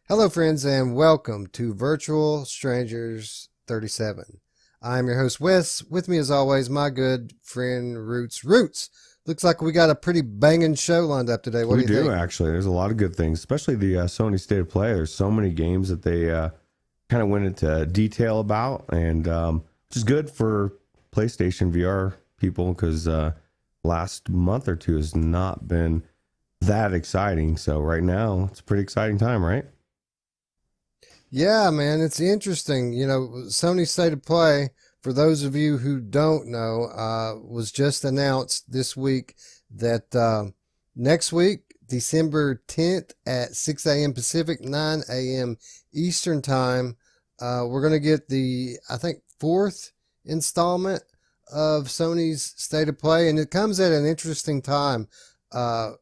Hello, friends, and welcome to Virtual Strangers 37. I'm your host, Wes. With me, as always, my good friend, Roots. Looks like we got a pretty banging show lined up today. What do We you do think? actually. There's a lot of good things, especially the Sony State of Play. There's so many games that they kind of went into detail about, and which is good for PlayStation VR people because last month or two has not been that exciting. So right now, it's a pretty exciting time, right? Yeah, man, it's interesting. You know, Sony State of Play, for those of you who don't know, was just announced this week that next week, December 10th at 6 a.m. Pacific, 9 a.m. Eastern Time, we're going to get the, I think, fourth installment of Sony's State of Play, and it comes at an interesting time. From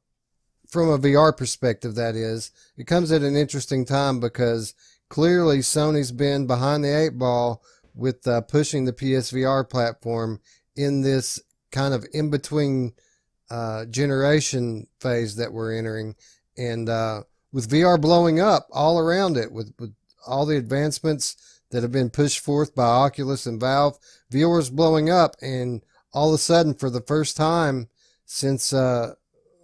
a VR perspective, that is, it comes at an interesting time because clearly Sony's been behind the eight ball with pushing the PSVR platform in this kind of in between generation phase that we're entering. And with VR blowing up all around it, with all the advancements that have been pushed forth by Oculus and Valve, VR's blowing up. And all of a sudden, for the first time since, for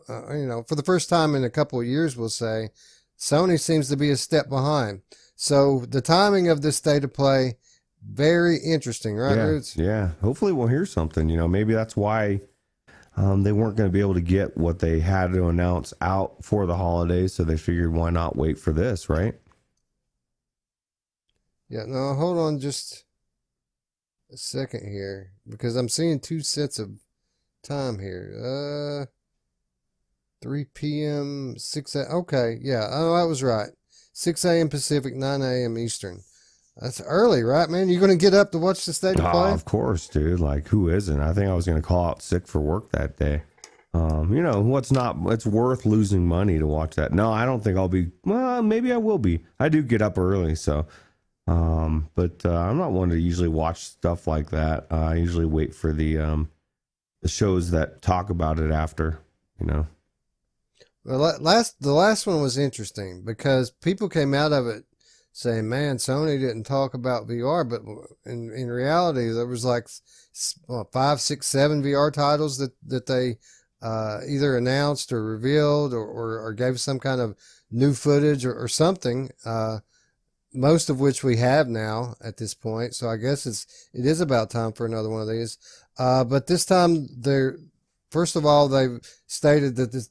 the first time in a couple of years, we'll say, Sony seems to be a step behind. So the timing of this state of play, very interesting, right, Yeah, Roots? yeah. Hopefully we'll hear something. Maybe that's why they weren't going to be able to get what they had to announce out for the holidays, so they figured why not wait for this, right? Yeah, no, hold on just a second here, because I'm seeing two sets of time here. 3 p.m., 6 a.m. Okay, yeah, oh, that was right. 6 a.m. Pacific, 9 a.m. Eastern. That's early, right, man? You going to get up to watch the state of play? Of course, dude. Like, who isn't? I think I was going to call out sick for work that day. It's worth losing money to watch that. No, I don't think I'll be. Well, maybe I will be. I do get up early, so. But I'm not one to usually watch stuff like that. I usually wait for the shows that talk about it after. Well, the last one was interesting because people came out of it saying, "Man, Sony didn't talk about VR," but in reality, there was like 5, 6, 7 VR titles that they either announced or revealed or gave some kind of new footage or something. Most of which we have now at this point. So I guess it is about time for another one of these. But this time first of all, they've stated that this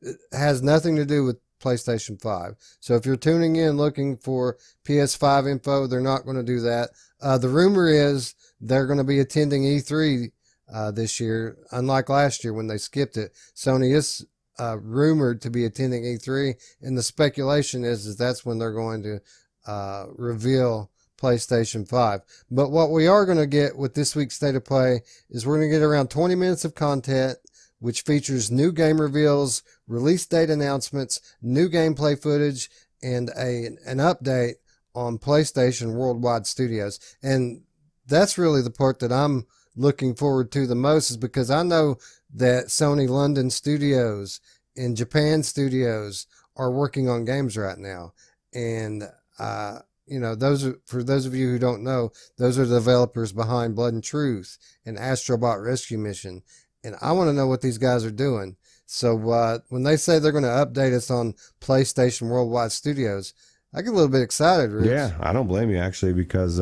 it has nothing to do with PlayStation 5. So if you're tuning in looking for PS5 info, they're not going to do that. The rumor is they're going to be attending E3 this year, unlike last year when they skipped it. Sony is rumored to be attending E3, and the speculation is that's when they're going to reveal PlayStation 5. But what we are going to get with this week's State of Play is we're going to get around 20 minutes of content, which features new game reveals, release date announcements, new gameplay footage, and an update on PlayStation Worldwide Studios. And that's really the part that I'm looking forward to the most, is because I know that Sony London Studios and Japan Studios are working on games right now. And, for those of you who don't know, those are the developers behind Blood and Truth and Astrobot Rescue Mission. And I want to know what these guys are doing. So when they say they're going to update us on PlayStation Worldwide Studios, I get a little bit excited, Rich. Yeah, I don't blame you actually, because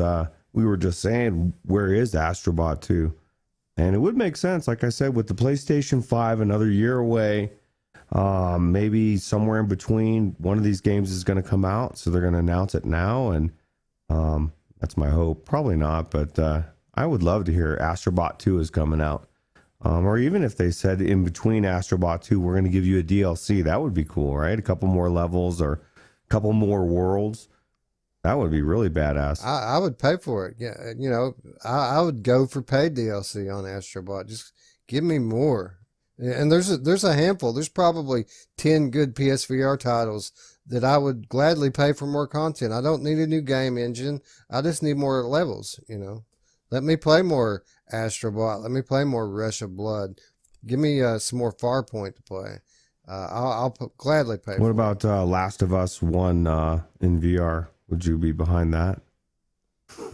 we were just saying, where is Astrobot 2? And it would make sense, like I said, with the PlayStation 5 another year away, maybe somewhere in between, one of these games is going to come out, so they're going to announce it now, and that's my hope. Probably not, but I would love to hear Astrobot 2 is coming out. Or even if they said in between Astrobot 2, we're going to give you a DLC, that would be cool, right? A couple more levels or a couple more worlds. That would be really badass. I would pay for it. Yeah, I would go for paid DLC on Astrobot. Just give me more. And there's a handful. There's probably 10 good PSVR titles that I would gladly pay for more content. I don't need a new game engine. I just need more levels, Let me play more Astrobot. Let me play more Rush of Blood. Give me some more Farpoint to play. I'll gladly pay for What it. about Last of Us 1 in VR? Would you be behind that?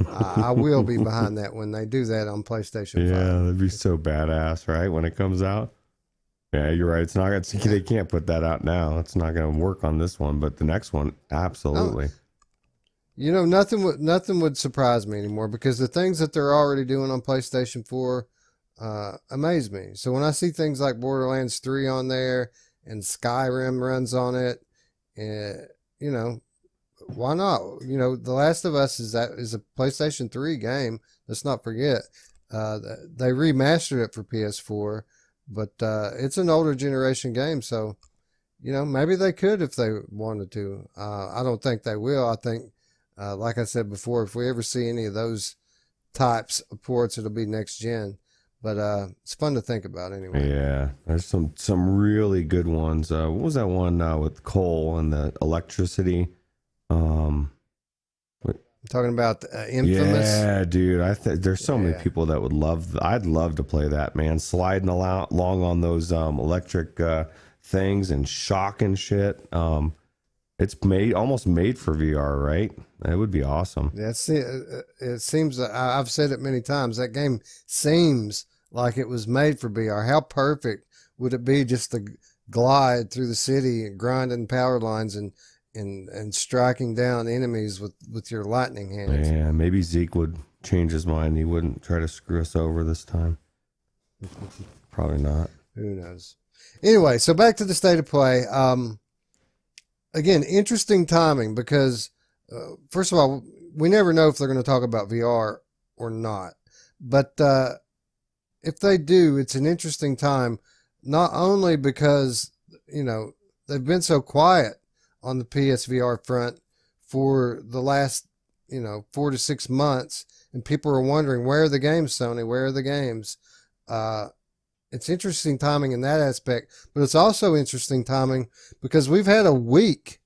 I will be behind that when they do that on PlayStation 5. Yeah, that'd be so badass, right? When it comes out. Yeah, you're right. It's not. They can't put that out now. It's not going to work on this one, but the next one, absolutely. You know, nothing would surprise me anymore because the things that they're already doing on PlayStation 4 amaze me. So when I see things like Borderlands 3 on there and Skyrim runs on it, you know, why not? You know, The Last of Us is a PlayStation 3 game. Let's not forget. They remastered it for PS4, but it's an older generation game, so you know, maybe they could if they wanted to. I don't think they will. I think, like I said before, if we ever see any of those types of ports, it'll be next gen. But it's fun to think about anyway. Yeah, there's some really good ones. What was that one with coal and the electricity? Talking about Infamous. Yeah, dude. There's so many people that would love. I'd love to play that, man. Sliding along on those electric things and shocking shit. It's almost made for VR, right? That would be awesome. That's it seems I've said it many times. That game seems like it was made for VR. How perfect would it be just to glide through the city and grinding power lines and striking down enemies with your lightning hands? Yeah, maybe Zeke would change his mind. He wouldn't try to screw us over this time. Probably not. Who knows? Anyway, so back to the state of play. Again, interesting timing because, first of all, we never know if they're going to talk about VR or not. But if they do, it's an interesting time, not only because, you know, they've been so quiet on the PSVR front for the last, 4 to 6 months, and people are wondering, where are the games, Sony? Where are the games? It's interesting timing in that aspect, but it's also interesting timing because we've had a week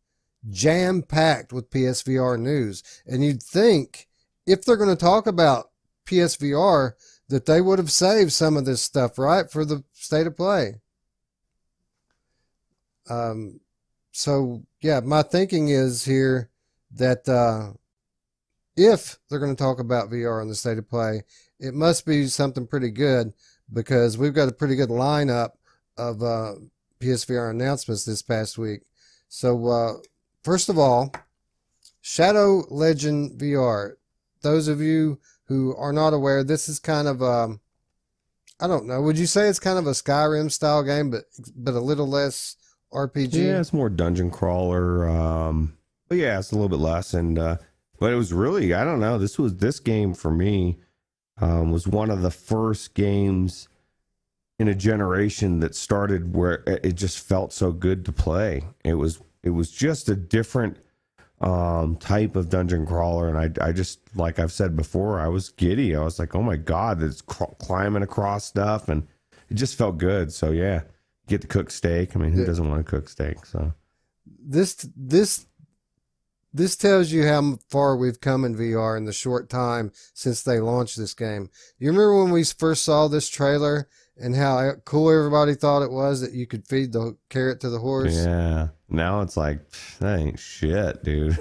jam-packed with PSVR news, and you'd think if they're going to talk about PSVR that they would have saved some of this stuff, right, for the state of play. So, yeah, my thinking is here that if they're going to talk about VR on the state of play, it must be something pretty good because we've got a pretty good lineup of PSVR announcements this past week. So, first of all, Shadow Legend VR. Those of you who are not aware, this is kind of, I don't know, would you say it's kind of a Skyrim style game, but a little less RPG? Yeah, it's more dungeon crawler. But yeah, it's a little bit less. And but it was really, I don't know. This game for me was one of the first games in a generation that started where it just felt so good to play. It was just a different type of dungeon crawler, and I just, like I've said before, I was giddy. I was like, oh my god, it's climbing across stuff, and it just felt good. So yeah. Get to cook steak. I mean, who doesn't want to cook steak? So this tells you how far we've come in VR in the short time since they launched this game. You remember when we first saw this trailer and how cool everybody thought it was that you could feed the carrot to the horse? Yeah. Now it's like, that ain't shit, dude.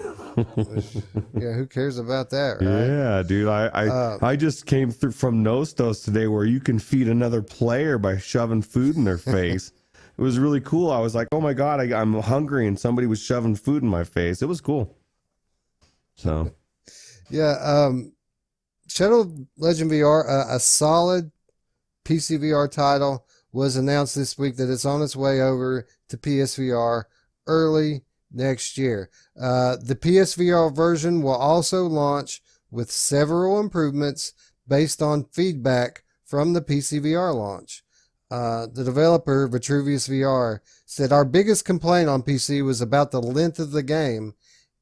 Yeah, who cares about that, right? Yeah, dude. I just came through from Nostos today where you can feed another player by shoving food in their face. It was really cool. I was like, oh my god, I'm hungry, and somebody was shoving food in my face. It was cool. So, yeah, Shadow Legend VR, a solid PC VR title, was announced this week that it's on its way over to PSVR early next year. The PSVR version will also launch with several improvements based on feedback from the PCVR launch. The developer, Vitruvius VR, said, our biggest complaint on PC was about the length of the game,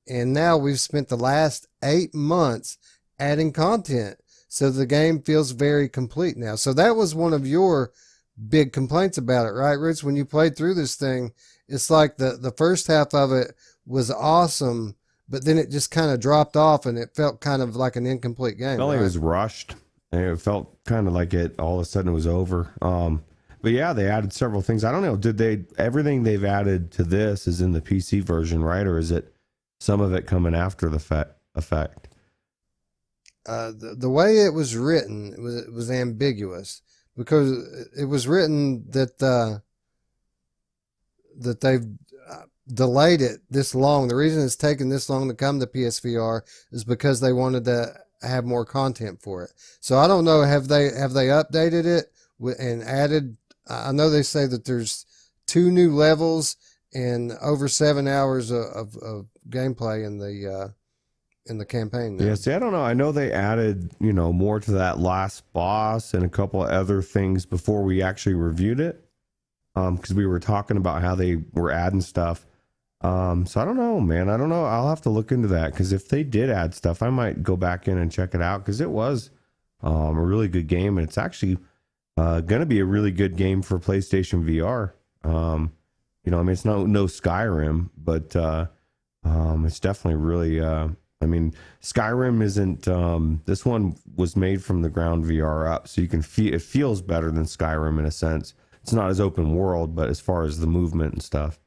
and now we've spent the last 8 months adding content, so the game feels very complete now. So that was one of your big complaints about it, right, Roots? When you played through this thing, it's like the first half of it was awesome, but then it just kind of dropped off, and it felt kind of like an incomplete game. It felt like it was rushed. And it felt kind of like it all of a sudden was over. But yeah, they added several things. I don't know. Everything they've added to this is in the PC version, right? Or is it some of it coming after the effect? The way it was written, it was ambiguous because it was written that that they've delayed it this long. The reason it's taken this long to come to PSVR is because they wanted to have more content for it. So I don't know, have they updated it and added? I know they say that there's 2 new levels and over 7 hours of gameplay in the campaign now. Yeah, see, I don't know. I know they added, more to that last boss and a couple of other things before we actually reviewed it. Because we were talking about how they were adding stuff. So I don't know, man. I don't know. I'll have to look into that, because if they did add stuff, I might go back in and check it out, because it was a really good game, and it's actually going to be a really good game for PlayStation VR. It's no Skyrim, but it's definitely really. Skyrim isn't. This one was made from the ground VR up, so you can it feels better than Skyrim in a sense. It's not as open world, but as far as the movement and stuff.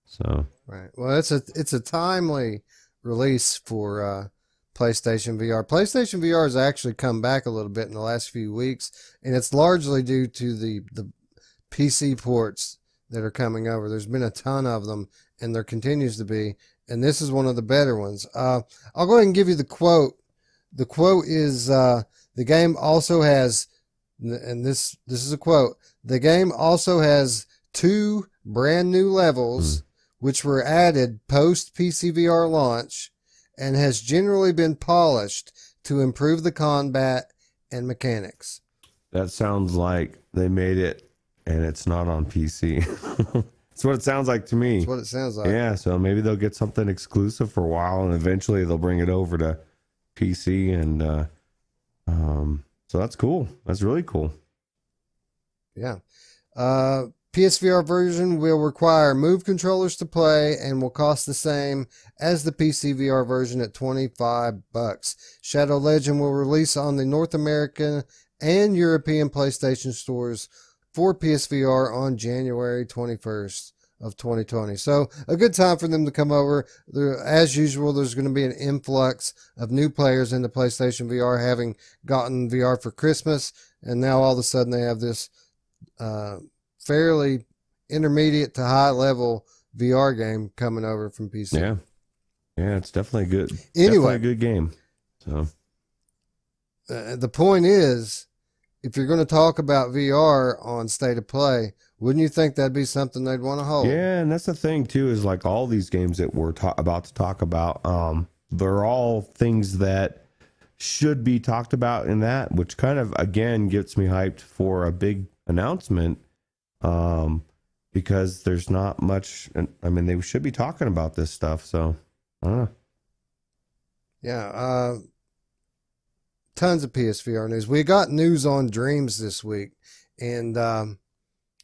So right. Well, it's a timely release for PlayStation VR. PlayStation VR has actually come back a little bit in the last few weeks, and it's largely due to the PC ports that are coming over. There's been a ton of them, and there continues to be, and this is one of the better ones. I'll go ahead and give you the quote. The quote is, the game also has, and this is a quote, the game also has 2 brand new levels, which were added post PCVR launch, and has generally been polished to improve the combat and mechanics. That sounds like they made it and it's not on PC. That's what it sounds like to me. That's what it sounds like. Yeah, so maybe they'll get something exclusive for a while, and eventually they'll bring it over to PC, and so that's cool. That's really cool. Yeah. PSVR version will require Move controllers to play and will cost the same as the PC VR version at $25. Shadow Legend will release on the North American and European PlayStation stores for PSVR on January 21st of 2020. So a good time for them to come over. As usual, there's going to be an influx of new players into PlayStation VR, having gotten VR for Christmas, and now all of a sudden they have this fairly intermediate to high level VR game coming over from PC. Yeah, it's definitely good. Anyway, definitely a good game. So the point is, if you're going to talk about VR on State of Play, wouldn't you think that'd be something they'd want to hold? Yeah, and that's the thing too, is like all these games that we're about to talk about, they're all things that should be talked about in that, which kind of again gets me hyped for a big announcement, because there's not much. I mean, they should be talking about this stuff, so I don't know. Yeah, tons of PSVR news. We got news on Dreams this week, and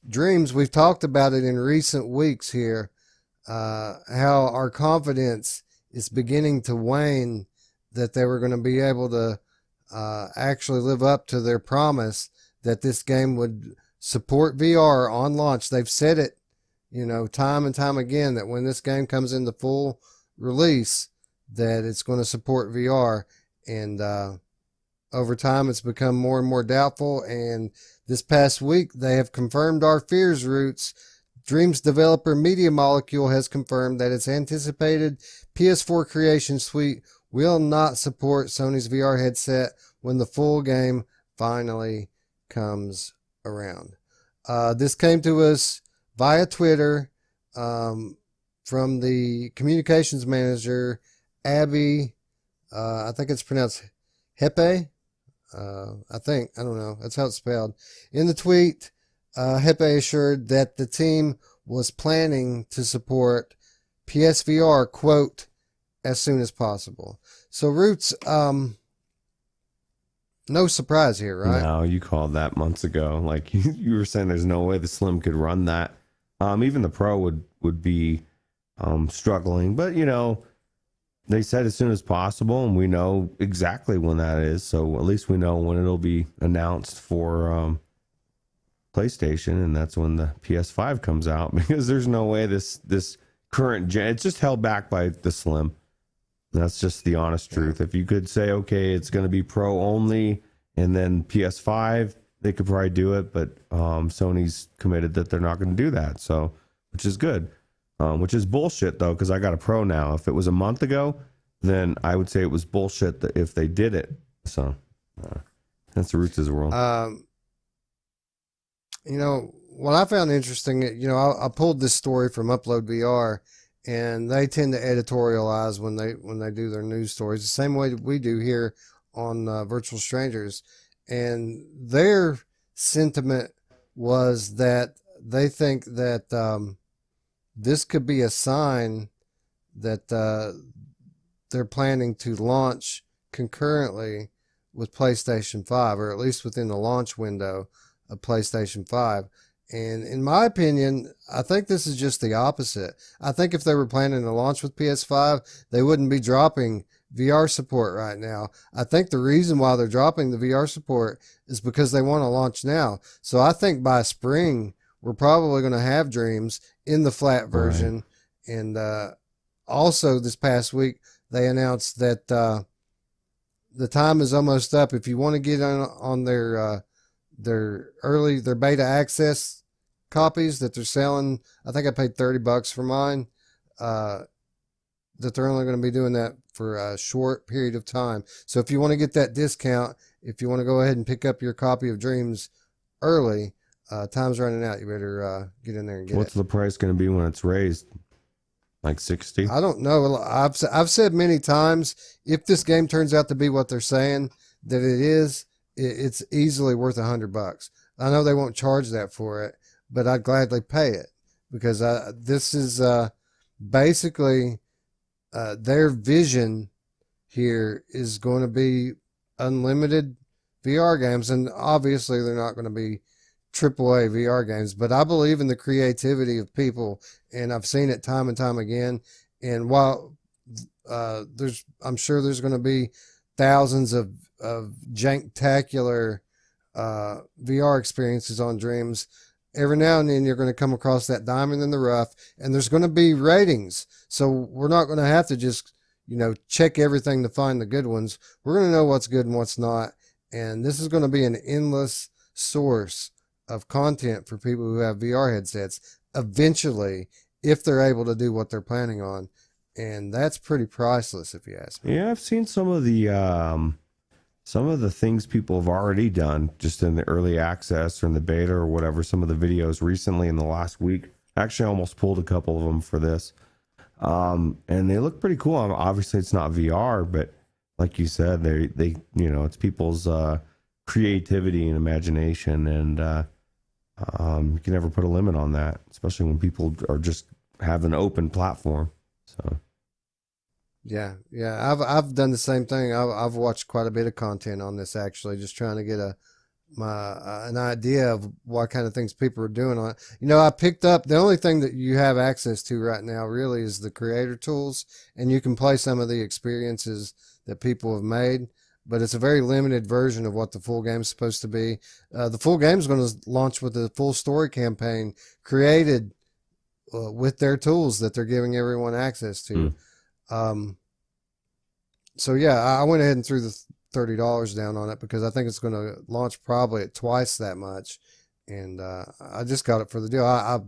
Dreams, we've talked about it in recent weeks here, how our confidence is beginning to wane that they were going to be able to actually live up to their promise that this game would support VR on launch. They've said it, time and time again, that when this game comes into full release, that it's going to support VR, and over time it's become more and more doubtful, and this past week they have confirmed our fears, Roots. Dreams developer Media Molecule has confirmed that its anticipated PS4 Creation Suite will not support Sony's VR headset when the full game finally comes around. This came to us via Twitter from the communications manager, Abby, I think it's pronounced Hepe. I don't know. That's how it's spelled. In the tweet, Hepe assured that the team was planning to support PSVR, quote, as soon as possible. So, Roots, no surprise here, right? No, you called that months ago. Like you were saying, there's no way the Slim could run that. Even the Pro would be struggling, but they said as soon as possible, and we know exactly when that is. So at least we know when it'll be announced for PlayStation, and that's when the PS5 comes out, because there's no way this current gen, it's just held back by the Slim. That's just the honest truth. If you could say, okay, it's going to be Pro only, and then PS5, they could probably do it, but Sony's committed that they're not going to do that. So, which is good, which is bullshit though, because I got a Pro now. If it was a month ago, then I would say it was bullshit that if they did it. So that's the Ruuts' world. You know what I found interesting, you know, I pulled this story from Upload VR, and they tend to editorialize when they do their news stories the same way we do here on Virtual Strangers. And their sentiment was that they think that this could be a sign that they're planning to launch concurrently with PlayStation 5, or at least within the launch window of PlayStation 5. And in my opinion, I think this is just the opposite. I think if they were planning to launch with PS5, they wouldn't be dropping VR support right now. I think the reason why they're dropping the VR support is because they want to launch now. So I think by spring, we're probably going to have Dreams in the flat version. Right. And also this past week, they announced that the time is almost up. If you want to get on their beta access copies that they're selling, I think I paid $30 for mine, that they're only going to be doing that for a short period of time. So if you want to get that discount, if you want to go ahead and pick up your copy of Dreams early, time's running out. You better get in there and get it. What's the price going to be when it's raised? Like 60? I don't know. I've said many times, if this game turns out to be what they're saying that it is, it's easily worth $100. I know they won't charge that for it, but I'd gladly pay it, because this is basically their vision here is going to be unlimited VR games, and obviously they're not going to be AAA VR games, but I believe in the creativity of people, and I've seen it time and time again. And while I'm sure there's going to be thousands of janktacular VR experiences on Dreams, every now and then you're going to come across that diamond in the rough, and there's going to be ratings. So we're not going to have to just, check everything to find the good ones. We're going to know what's good and what's not. And this is going to be an endless source of content for people who have VR headsets eventually, if they're able to do what they're planning on. And that's pretty priceless, if you ask me. Yeah, I've seen some of the things people have already done just in the early access or in the beta or whatever. Some of the videos recently in the last week. Actually, I almost pulled a couple of them for this. And they look pretty cool. Obviously, it's not VR, but like you said, they it's people's creativity and imagination, and you can never put a limit on that, especially when people are just have an open platform. So. Yeah. I've done the same thing. I've watched quite a bit of content on this, actually, just trying to get an idea of what kind of things people are doing on it. I picked up, the only thing that you have access to right now really is the creator tools, and you can play some of the experiences that people have made, but it's a very limited version of what the full game is supposed to be. The full game is going to launch with the full story campaign created with their tools that they're giving everyone access to. So yeah, I went ahead and threw the $30 down on it, because I think it's going to launch probably at twice that much. And I just got it for the deal. I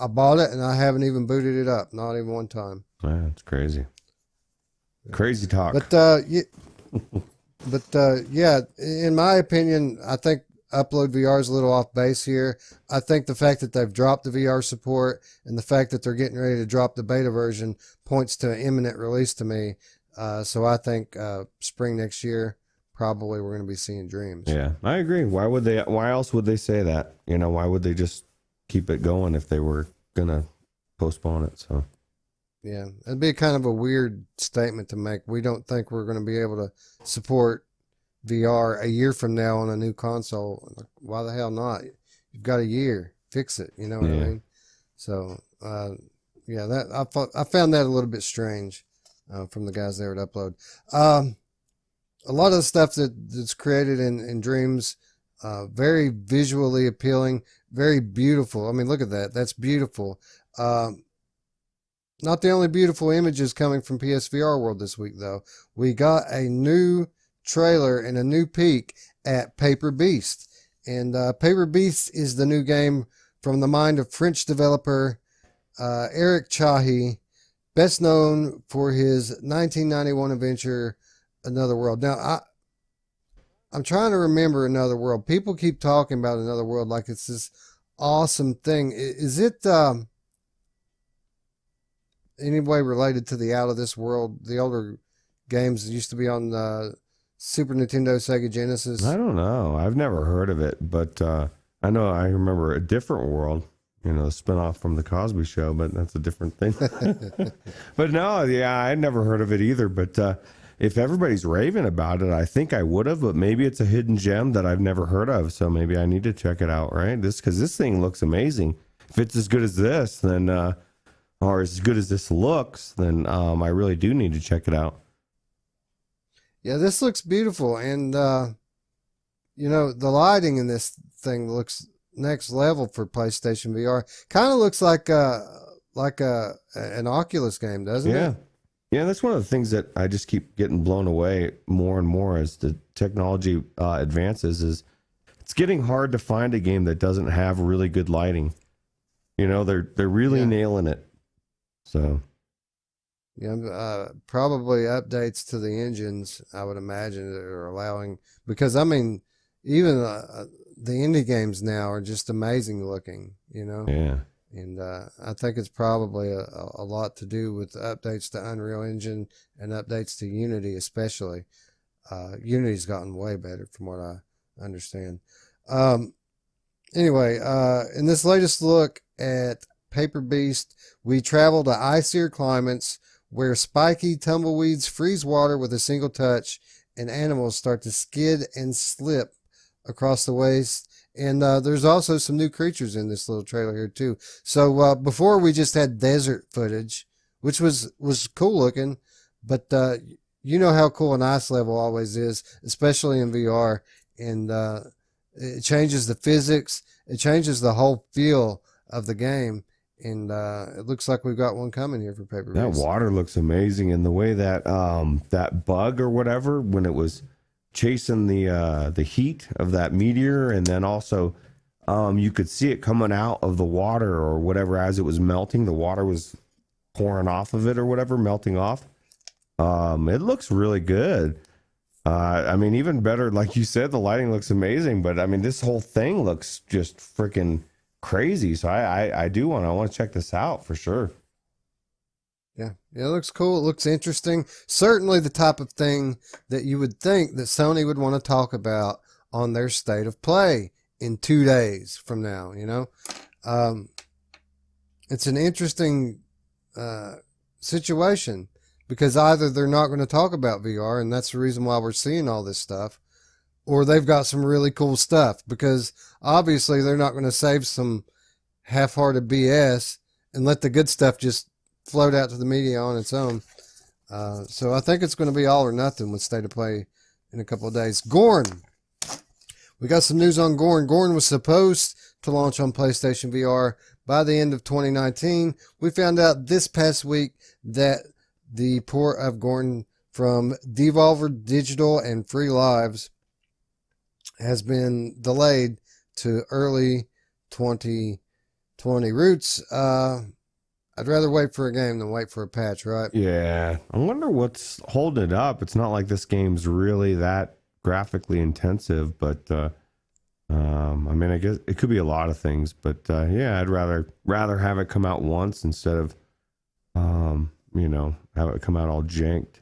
bought it, and I haven't even booted it up, not even one time. Man, it's crazy. Crazy talk. But yeah, in my opinion, I think Upload VR is a little off base here. I think the fact that they've dropped the VR support and the fact that they're getting ready to drop the beta version points to an imminent release to me. So I think spring next year, probably we're going to be seeing Dreams. Yeah, I agree. Why else would they say that? Why would they just keep it going if they were going to postpone it? So. Yeah, it'd be kind of a weird statement to make. We don't think we're going to be able to support VR a year from now on a new console. Why the hell not? You've got a year. Fix it. You know what I mean? So, yeah, I found that a little bit strange from the guys there at Upload. A lot of the stuff that's created in Dreams, very visually appealing, very beautiful. I mean, look at that. That's beautiful. Not the only beautiful images coming from PSVR World this week, though. We got a new trailer and a new peek at Paper Beast. And Paper Beast is the new game from the mind of French developer Eric Chahi, best known for his 1991 adventure, Another World. Now, I'm trying to remember Another World. People keep talking about Another World like it's this awesome thing. Is it any way related to the Out of This World, the older games that used to be on Super Nintendo, Sega Genesis? I don't know. I've never heard of it, but I know I remember A Different World, the spinoff from the Cosby Show, but that's a different thing. But no, yeah, I'd never heard of it either. But if everybody's raving about it, I think I would have, but maybe it's a hidden gem that I've never heard of. So maybe I need to check it out, right? Because this thing looks amazing. If it's as good as this, then, or as good as this looks, then I really do need to check it out. Yeah, this looks beautiful. And, the lighting in this thing looks next level for PlayStation VR. Kind of looks like an Oculus game, doesn't it? Yeah, that's one of the things that I just keep getting blown away more and more as the technology advances. Is it's getting hard to find a game that doesn't have really good lighting. They're really nailing it. So yeah, probably updates to the engines, I would imagine, that are allowing, because I mean, even the indie games now are just amazing looking. Yeah. And I think it's probably a lot to do with updates to Unreal Engine and updates to Unity, especially. Unity's gotten way better from what I understand. Anyway, in this latest look at Paper Beast, we travel to icier climates where spiky tumbleweeds freeze water with a single touch and animals start to skid and slip across the waste. And there's also some new creatures in this little trailer here too. So before we just had desert footage, which was cool looking, but you know how cool an ice level always is, especially in VR. And it changes the physics, it changes the whole feel of the game. And it looks like we've got one coming here for Paper Beast. That water looks amazing, and the way that that bug or whatever, when it was chasing the heat of that meteor, and then also you could see it coming out of the water or whatever as it was melting. The water was pouring off of it or whatever, melting off. It looks really good. I mean, even better, like you said, the lighting looks amazing. But I mean, this whole thing looks just freaking crazy. So I want to check this out for sure. Yeah, it looks cool. It looks interesting. Certainly the type of thing that you would think that Sony would want to talk about on their State of Play in 2 days from now, It's an interesting situation, because either they're not going to talk about VR, and that's the reason why we're seeing all this stuff, or they've got some really cool stuff, because obviously they're not going to save some half-hearted BS and let the good stuff just float out to the media on its own. So I think it's going to be all or nothing with State of Play in a couple of days. Gorn. We got some news on Gorn. Gorn was supposed to launch on PlayStation VR by the end of 2019. We found out this past week that the port of Gorn from Devolver Digital and Free Lives has been delayed to early 2020. Roots, I'd rather wait for a game than wait for a patch, right? Yeah. I wonder what's holding it up. It's not like this game's really that graphically intensive, but I mean, I guess it could be a lot of things, but yeah, I'd rather have it come out once instead of have it come out all janked.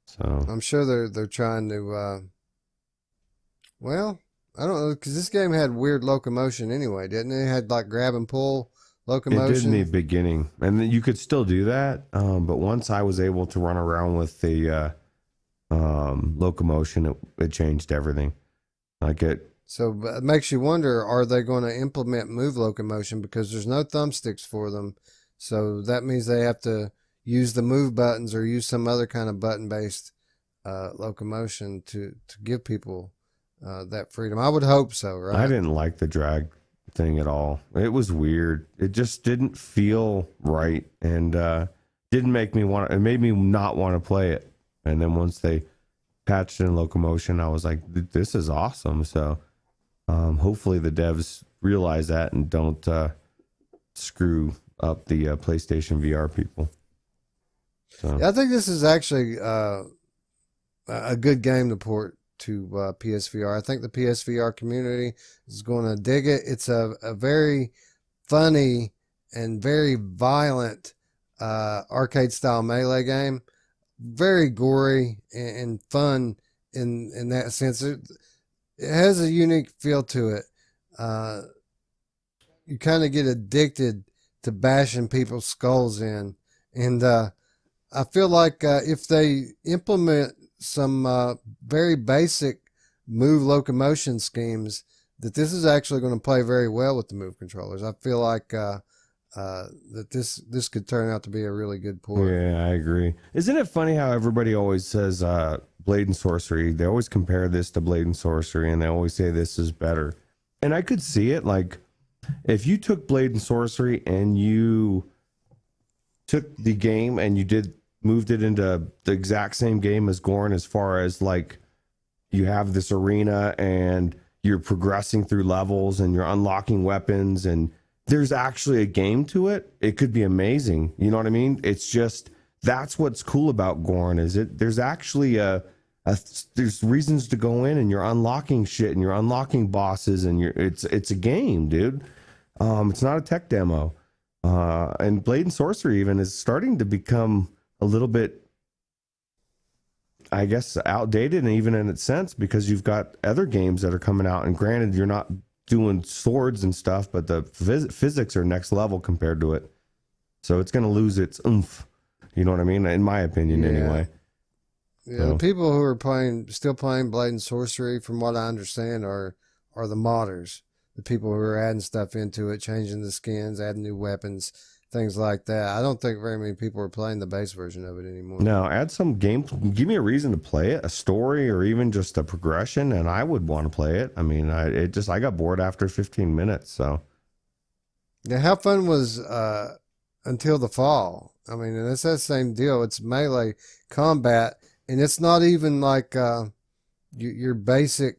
So I'm sure they're trying to well, I don't know, because this game had weird locomotion anyway, didn't it? It had like grab and pull locomotion. It did in the beginning, and then you could still do that. But once I was able to run around with the locomotion, it changed everything. So it makes you wonder: are they going to implement move locomotion, because there's no thumbsticks for them? So that means they have to use the move buttons or use some other kind of button-based locomotion to give people that freedom. I would hope so, right? I didn't like the drag thing at all. It was weird. It just didn't feel right, and didn't make me want. It made me not want to play it. And then once they patched in locomotion, I was like, "This is awesome." So hopefully the devs realize that and don't screw up the PlayStation VR people. So. Yeah, I think this is actually a good game to port to PSVR. I think the PSVR community is going to dig it. It's a very funny and very violent arcade style melee game. Very gory and fun in that sense. It has a unique feel to it. You kind of get addicted to bashing people's skulls in. And I feel like if they implement some very basic move locomotion schemes, that this is actually going to play very well with the move controllers. I feel like that this could turn out to be a really good port. Yeah, I agree. Isn't it funny how everybody always says Blade and Sorcery? They always compare this to Blade and Sorcery, and they always say this is better. And I could see it. Like, if you took Blade and Sorcery and you took the game and you moved it into the exact same game as Gorn, as far as like you have this arena and you're progressing through levels and you're unlocking weapons and there's actually a game to it, it could be amazing. You know what I mean? It's just, that's what's cool about Gorn, is there's actually there's reasons to go in and you're unlocking shit and you're unlocking bosses and it's a game, dude. It's not a tech demo. And Blade and Sorcery even is starting to become a little bit, I guess, outdated, and even in its sense, because you've got other games that are coming out, and granted, you're not doing swords and stuff, but the physics are next level compared to it. So it's going to lose its oomph. You know what I mean? In my opinion, anyway. Yeah, so the people who are still playing Blade and Sorcery, from what I understand, are the modders. The people who are adding stuff into it, changing the skins, adding new weapons, things like that. I don't think very many people are playing the base version of it anymore. No, add some game. Give me a reason to play it, a story, or even just a progression, and I would want to play it. I mean, I got bored after 15 minutes. So, yeah, how fun was Until the Fall? I mean, and it's that same deal. It's melee combat, and it's not even like your basic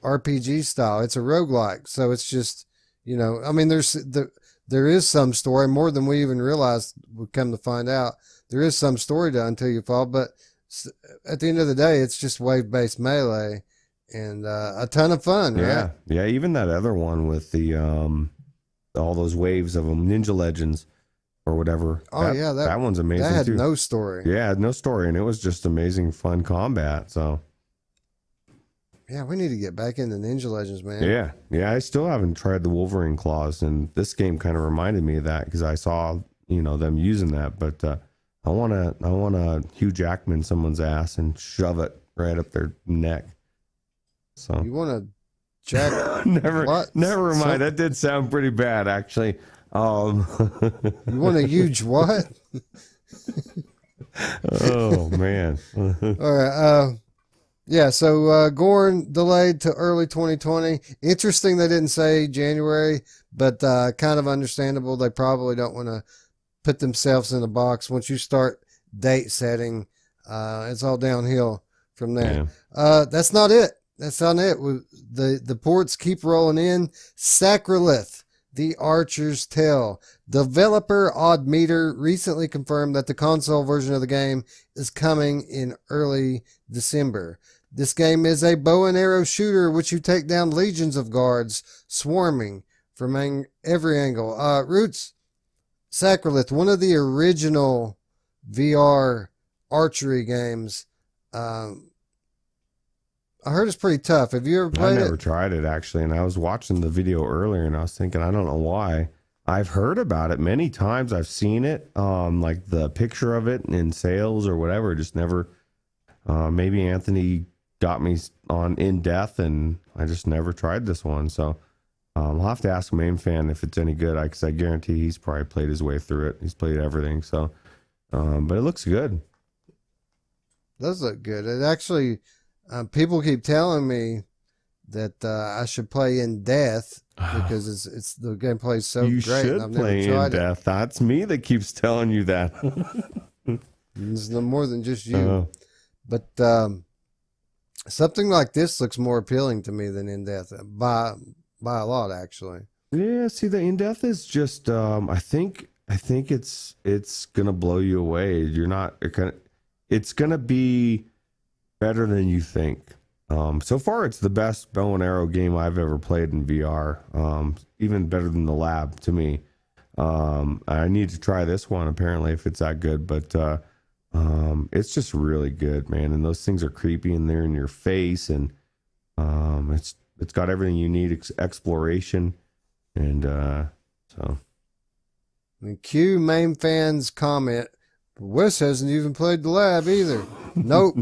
RPG style. It's a roguelike, so it's just, you know, I mean, there is some story, more than we even realized. We come to find out there is some story to Until You Fall, but at the end of the day, it's just wave-based melee and a ton of fun, right? Yeah. Even that other one with the all those waves of them, Ninja Legends or whatever. Oh, that one's amazing. That had too. no story. Yeah, it had no story, and it was just amazing, fun combat. So. Yeah, we need to get back into Ninja Legends, man. Yeah. I still haven't tried the Wolverine claws, and this game kind of reminded me of that because I saw, them using that. But I want to Hugh Jackman someone's ass and shove it right up their neck. So you want to jack? Never mind. That did sound pretty bad, actually. You want a huge what? Oh man! All right. Yeah, so Gorn delayed to early 2020. Interesting they didn't say January, but kind of understandable. They probably don't want to put themselves in a box. Once you start date setting, it's all downhill from there. Yeah. That's not it. That's not it. The ports keep rolling in. Sacralith, The Archer's Tale. Developer Oddmeter recently confirmed that the console version of the game is coming in early December. This game is a bow and arrow shooter which you take down legions of guards swarming from every angle. Ruuts, Sacralith, one of the original VR archery games. I heard it's pretty tough. Have you ever played it? I never tried it, actually, and I was watching the video earlier and I was thinking, I don't know why. I've heard about it many times. I've seen it, like the picture of it in sales or whatever. Just never. Maybe Anthony got me on in depth, and I just never tried this one. So I'll have to ask Mamefan if it's any good. Because I guarantee he's probably played his way through it. He's played everything. So, but it looks good. It does look good. It actually, people keep telling me that I should play In Death because it's the gameplay is so You great. should And I've never play In tried it. Death. That's me that keeps telling you that. It's no more than just you. Oh. But something like this looks more appealing to me than In Death by a lot, actually. Yeah, see, the In Death is just I think it's gonna blow you away. You're not it's gonna be better than you think. So far it's the best bow and arrow game I've ever played in VR. Even better than the lab to me. I need to try this one apparently if it's that good, but it's just really good, man. And those things are creepy and they're in your face, and it's got everything you need, exploration, and so. And cue Mamefan's comment. Wes hasn't even played the lab either. Nope.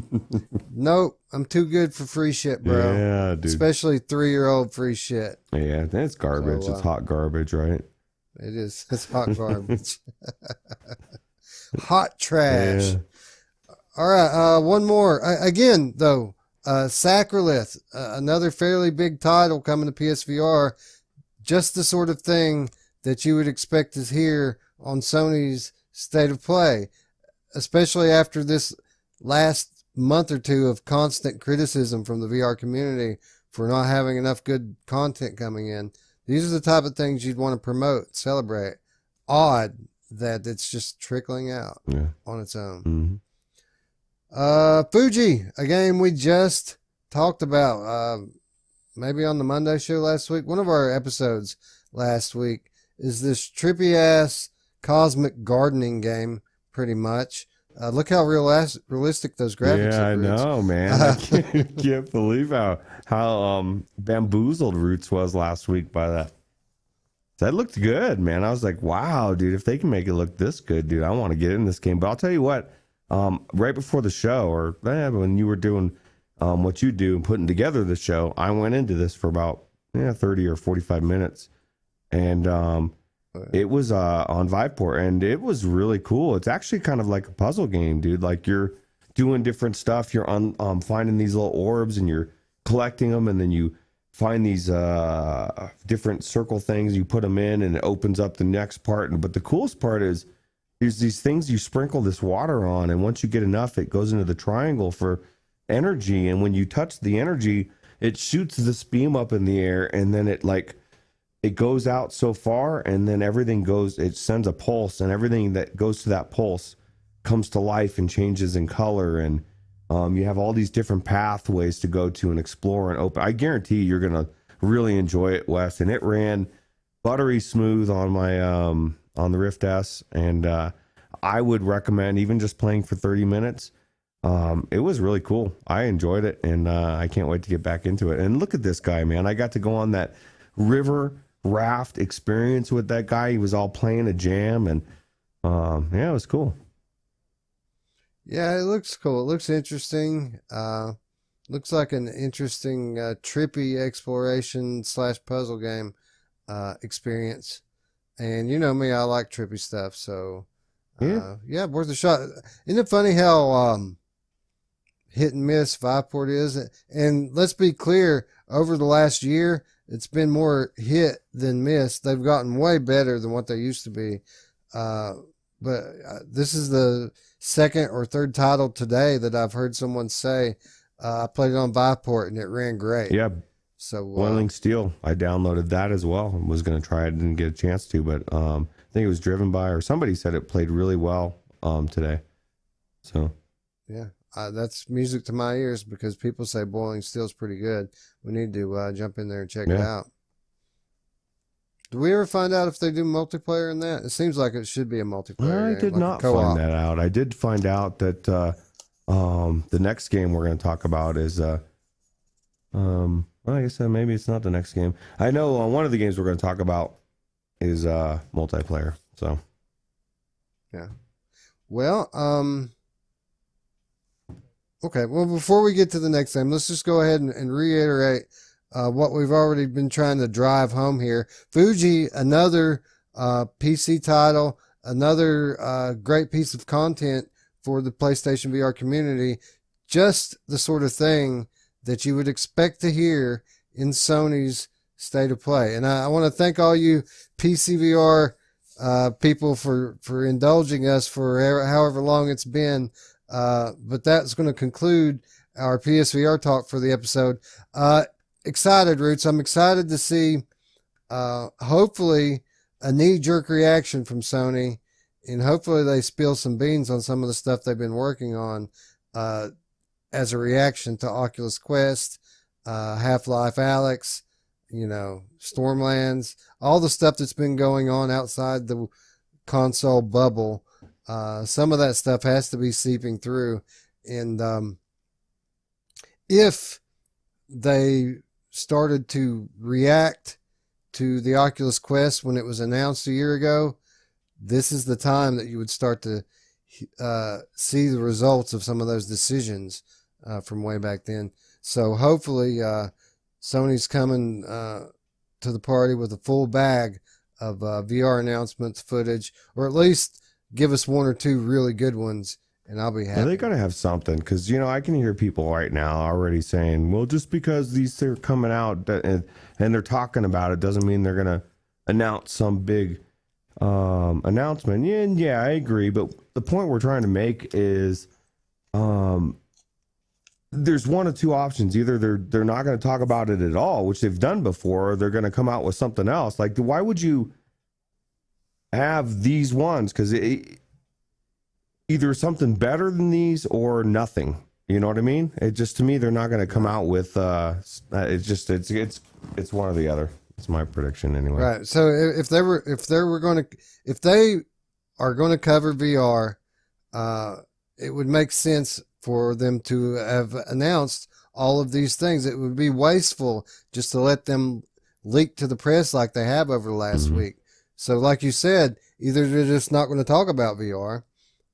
Nope. I'm too good for free shit, bro. Yeah, dude. Especially 3-year-old free shit. Yeah, that's garbage. So, it's hot garbage, right? It is. It's hot garbage. Hot trash. Yeah. All right. One more. Again, though, Sacralith, another fairly big title coming to PSVR. Just the sort of thing that you would expect to hear on Sony's State of Play, especially after this last month or two of constant criticism from the VR community for not having enough good content coming in. These are the type of things you'd want to promote, celebrate. Odd that it's just trickling out on its own. Mm-hmm. Fujii, a game we just talked about, maybe on the Monday show last week. One of our episodes last week is this trippy ass cosmic gardening game, pretty much. Look how realistic those graphics are. Yeah, I know, man. I can't believe how bamboozled Roots was last week by that. That looked good, man. I was like, wow, dude, if they can make it look this good, dude, I want to get in this game. But I'll tell you what, right before the show, or when you were doing what you do and putting together the show, I went into this for about 30 or 45 minutes. And it was on Viveport, and it was really cool. It's actually kind of like a puzzle game, dude. Like you're doing different stuff. You're finding these little orbs, and you're collecting them, and then you find these different circle things. You put them in, and it opens up the next part. But the coolest part is there's these things you sprinkle this water on, and once you get enough, it goes into the triangle for energy. And when you touch the energy, it shoots this beam up in the air, and then it goes out so far, and then it sends a pulse, and everything that goes to that pulse comes to life and changes in color. And you have all these different pathways to go to and explore and open. I guarantee you're going to really enjoy it, Wes. And it ran buttery smooth on my, on the Rift S. And I would recommend even just playing for 30 minutes. It was really cool. I enjoyed it, and I can't wait to get back into it. And look at this guy, man. I got to go on that river raft experience with that guy. He was all playing a jam, and it was cool. Yeah, it looks cool. It looks interesting. Looks like an interesting trippy exploration / puzzle game experience. And you know me, I like trippy stuff, so worth a shot. Isn't it funny how hit and miss Viveport is? And let's be clear, over the last year, it's been more hit than miss. They've gotten way better than what they used to be. But this is the second or third title today that I've heard someone say, I played it on Viveport and it ran great. Yeah. So Boiling Steel, I downloaded that as well. I was going to try it, didn't get a chance to, but I think it was driven by, or somebody said it played really well today. So yeah. That's music to my ears because people say Boiling Steel is pretty good. We need to jump in there and check it out. Do we ever find out if they do multiplayer in that? It seems like it should be a multiplayer. I did not find that out. I did find out that the next game we're going to talk about is, well, I guess maybe it's not the next game. I know one of the games we're going to talk about is multiplayer. So, yeah. Well, okay, well, before we get to the next game, let's just go ahead and reiterate what we've already been trying to drive home here. Fujii, another PC title, another great piece of content for the PlayStation VR community. Just the sort of thing that you would expect to hear in Sony's state of play. And I want to thank all you PCVR people for indulging us for however long it's been. But that's going to conclude our PSVR talk for the episode. Excited, Roots. I'm excited to see hopefully a knee-jerk reaction from Sony, and hopefully they spill some beans on some of the stuff they've been working on as a reaction to Oculus Quest, Half-Life Alyx, Stormlands, all the stuff that's been going on outside the console bubble. Some of that stuff has to be seeping through. And if they started to react to the Oculus Quest when it was announced a year ago, this is the time that you would start to see the results of some of those decisions from way back then. So hopefully Sony's coming to the party with a full bag of VR announcements, footage, or at least give us one or two really good ones, and I'll be happy. Yeah, they gotta have something, because I can hear people right now already saying, well, just because these are coming out and they're talking about it doesn't mean they're gonna announce some big announcement. Yeah, I agree, but the point we're trying to make is there's one of two options. Either they're not going to talk about it at all, which they've done before, or they're going to come out with something else. Like, why would you have these ones? Because either something better than these or nothing. You know what I mean? It just, to me, they're not going to come out with it's one or the other. It's my prediction anyway. Right. So if they are going to cover VR, it would make sense for them to have announced all of these things. It would be wasteful just to let them leak to the press like they have over the last week. So like you said, either they're just not going to talk about VR,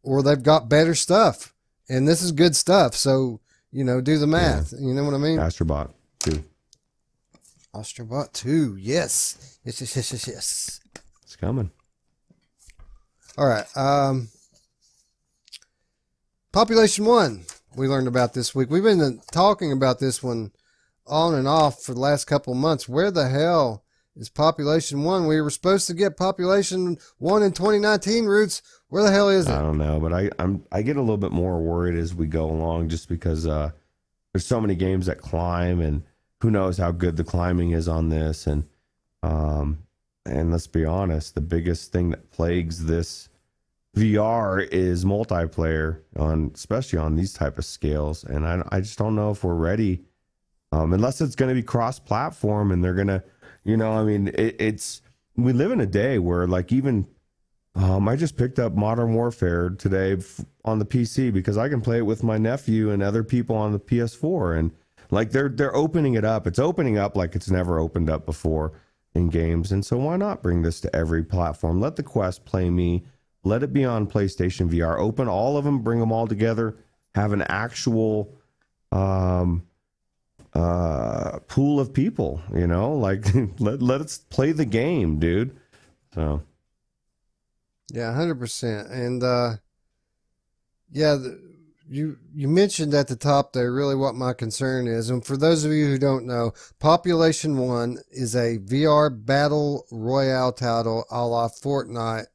or they've got better stuff. And this is good stuff. So, do the math. Yeah. You know what I mean? Astrobot 2. Astrobot 2. Yes. Yes. It's coming. All right. Population 1, we learned about this week. We've been talking about this one on and off for the last couple of months. Where the hell is Population 1? We were supposed to get Population 1 in 2019, Roots. Where the hell is it? I don't know, but I get a little bit more worried as we go along, just because there's so many games that climb, and who knows how good the climbing is on this. And let's be honest, the biggest thing that plagues this VR is multiplayer, especially on these type of scales. And I just don't know if we're ready, unless it's going to be cross-platform, and they're going to, we live in a day where, like, even I just picked up Modern Warfare today on the PC because I can play it with my nephew and other people on the PS4, and like they're opening it up. It's opening up like it's never opened up before in games. And so why not bring this to every platform? Let the Quest play me. Let it be on PlayStation VR. Open all of them, bring them all together, have an actual pool of people, like let us play the game, dude. So yeah, 100%. And you mentioned at the top there really what my concern is. And for those of you who don't know, Population 1 is a VR battle royale title a la Fortnite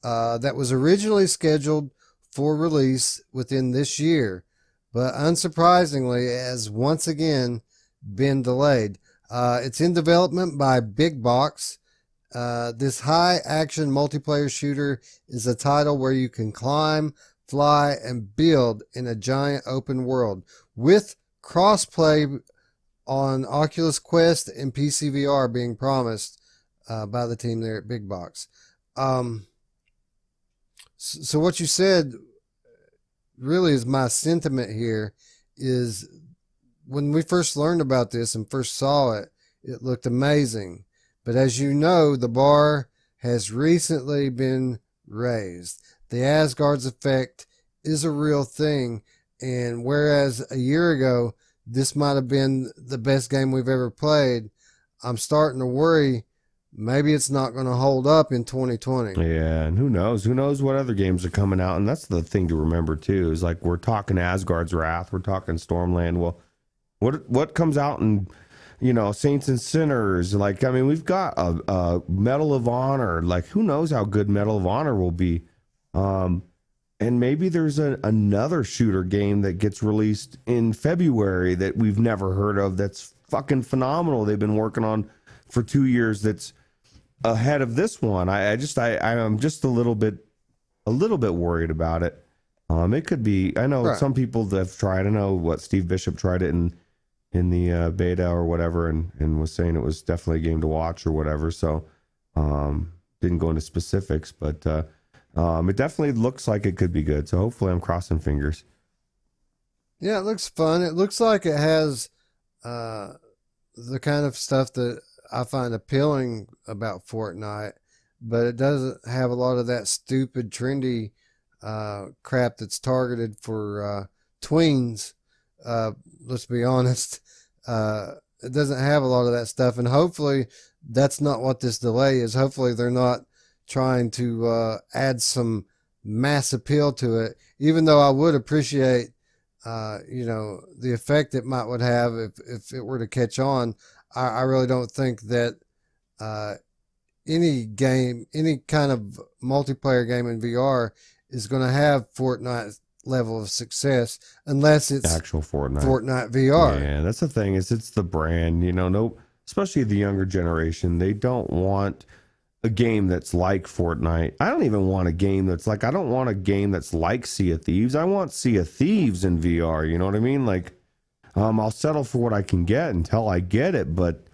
that was originally scheduled for release within this year, but unsurprisingly has once again been delayed. It's in development by Big Box. This high action multiplayer shooter is a title where you can climb, fly, and build in a giant open world with crossplay on Oculus Quest and PC VR being promised by the team there at Big Box. So what you said really is my sentiment here. Is when we first learned about this and first saw it, it looked amazing. But as you know, the bar has recently been raised. The Asgard's effect is a real thing. And whereas a year ago, this might have been the best game we've ever played, I'm starting to worry maybe it's not going to hold up in 2020. Yeah, and who knows what other games are coming out. And that's the thing to remember too, is like, we're talking Asgard's Wrath, we're talking Stormland. Well, what comes out in Saints and Sinners. Like, I mean, we've got a Medal of Honor. Like, who knows how good Medal of Honor will be? And maybe there's another shooter game that gets released in February that we've never heard of. That's fucking phenomenal. They've been working on for 2 years. That's ahead of this one. I'm just a little bit worried about it. It could be. I know some people that have tried. I know what Steve Bishop tried it in the beta or whatever, and was saying it was definitely a game to watch or whatever. So didn't go into specifics, but it definitely looks like it could be good. So hopefully, I'm crossing fingers. Yeah, it looks fun. It looks like it has the kind of stuff that I find appealing about Fortnite, but it doesn't have a lot of that stupid, trendy crap that's targeted for tweens. Let's be honest. It doesn't have a lot of that stuff, and hopefully that's not what this delay is. Hopefully they're not trying to add some mass appeal to it, even though I would appreciate the effect it would have if it were to catch on. I really don't think that any kind of multiplayer game in VR is going to have Fortnite level of success unless it's actual Fortnite VR. Yeah, that's the thing, is it's the brand, especially the younger generation. They don't want a game that's like Fortnite. I don't even want a game that's like, I don't want a game that's like Sea of Thieves. I want Sea of Thieves in VR. You know what I mean? Like, I'll settle for what I can get until I get it. But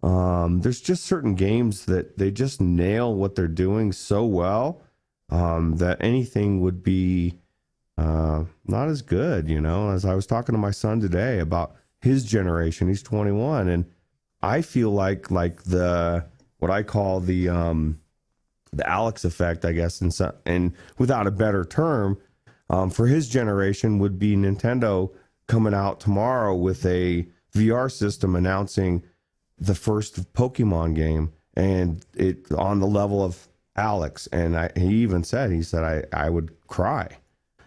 there's just certain games that they just nail what they're doing so well that anything would be not as good, as I was talking to my son today about his generation. He's 21, and I feel like what I call the Alex effect, I guess, and without a better term, for his generation would be Nintendo coming out tomorrow with a VR system announcing the first Pokemon game, and it on the level of Alex. And he even said, I would cry.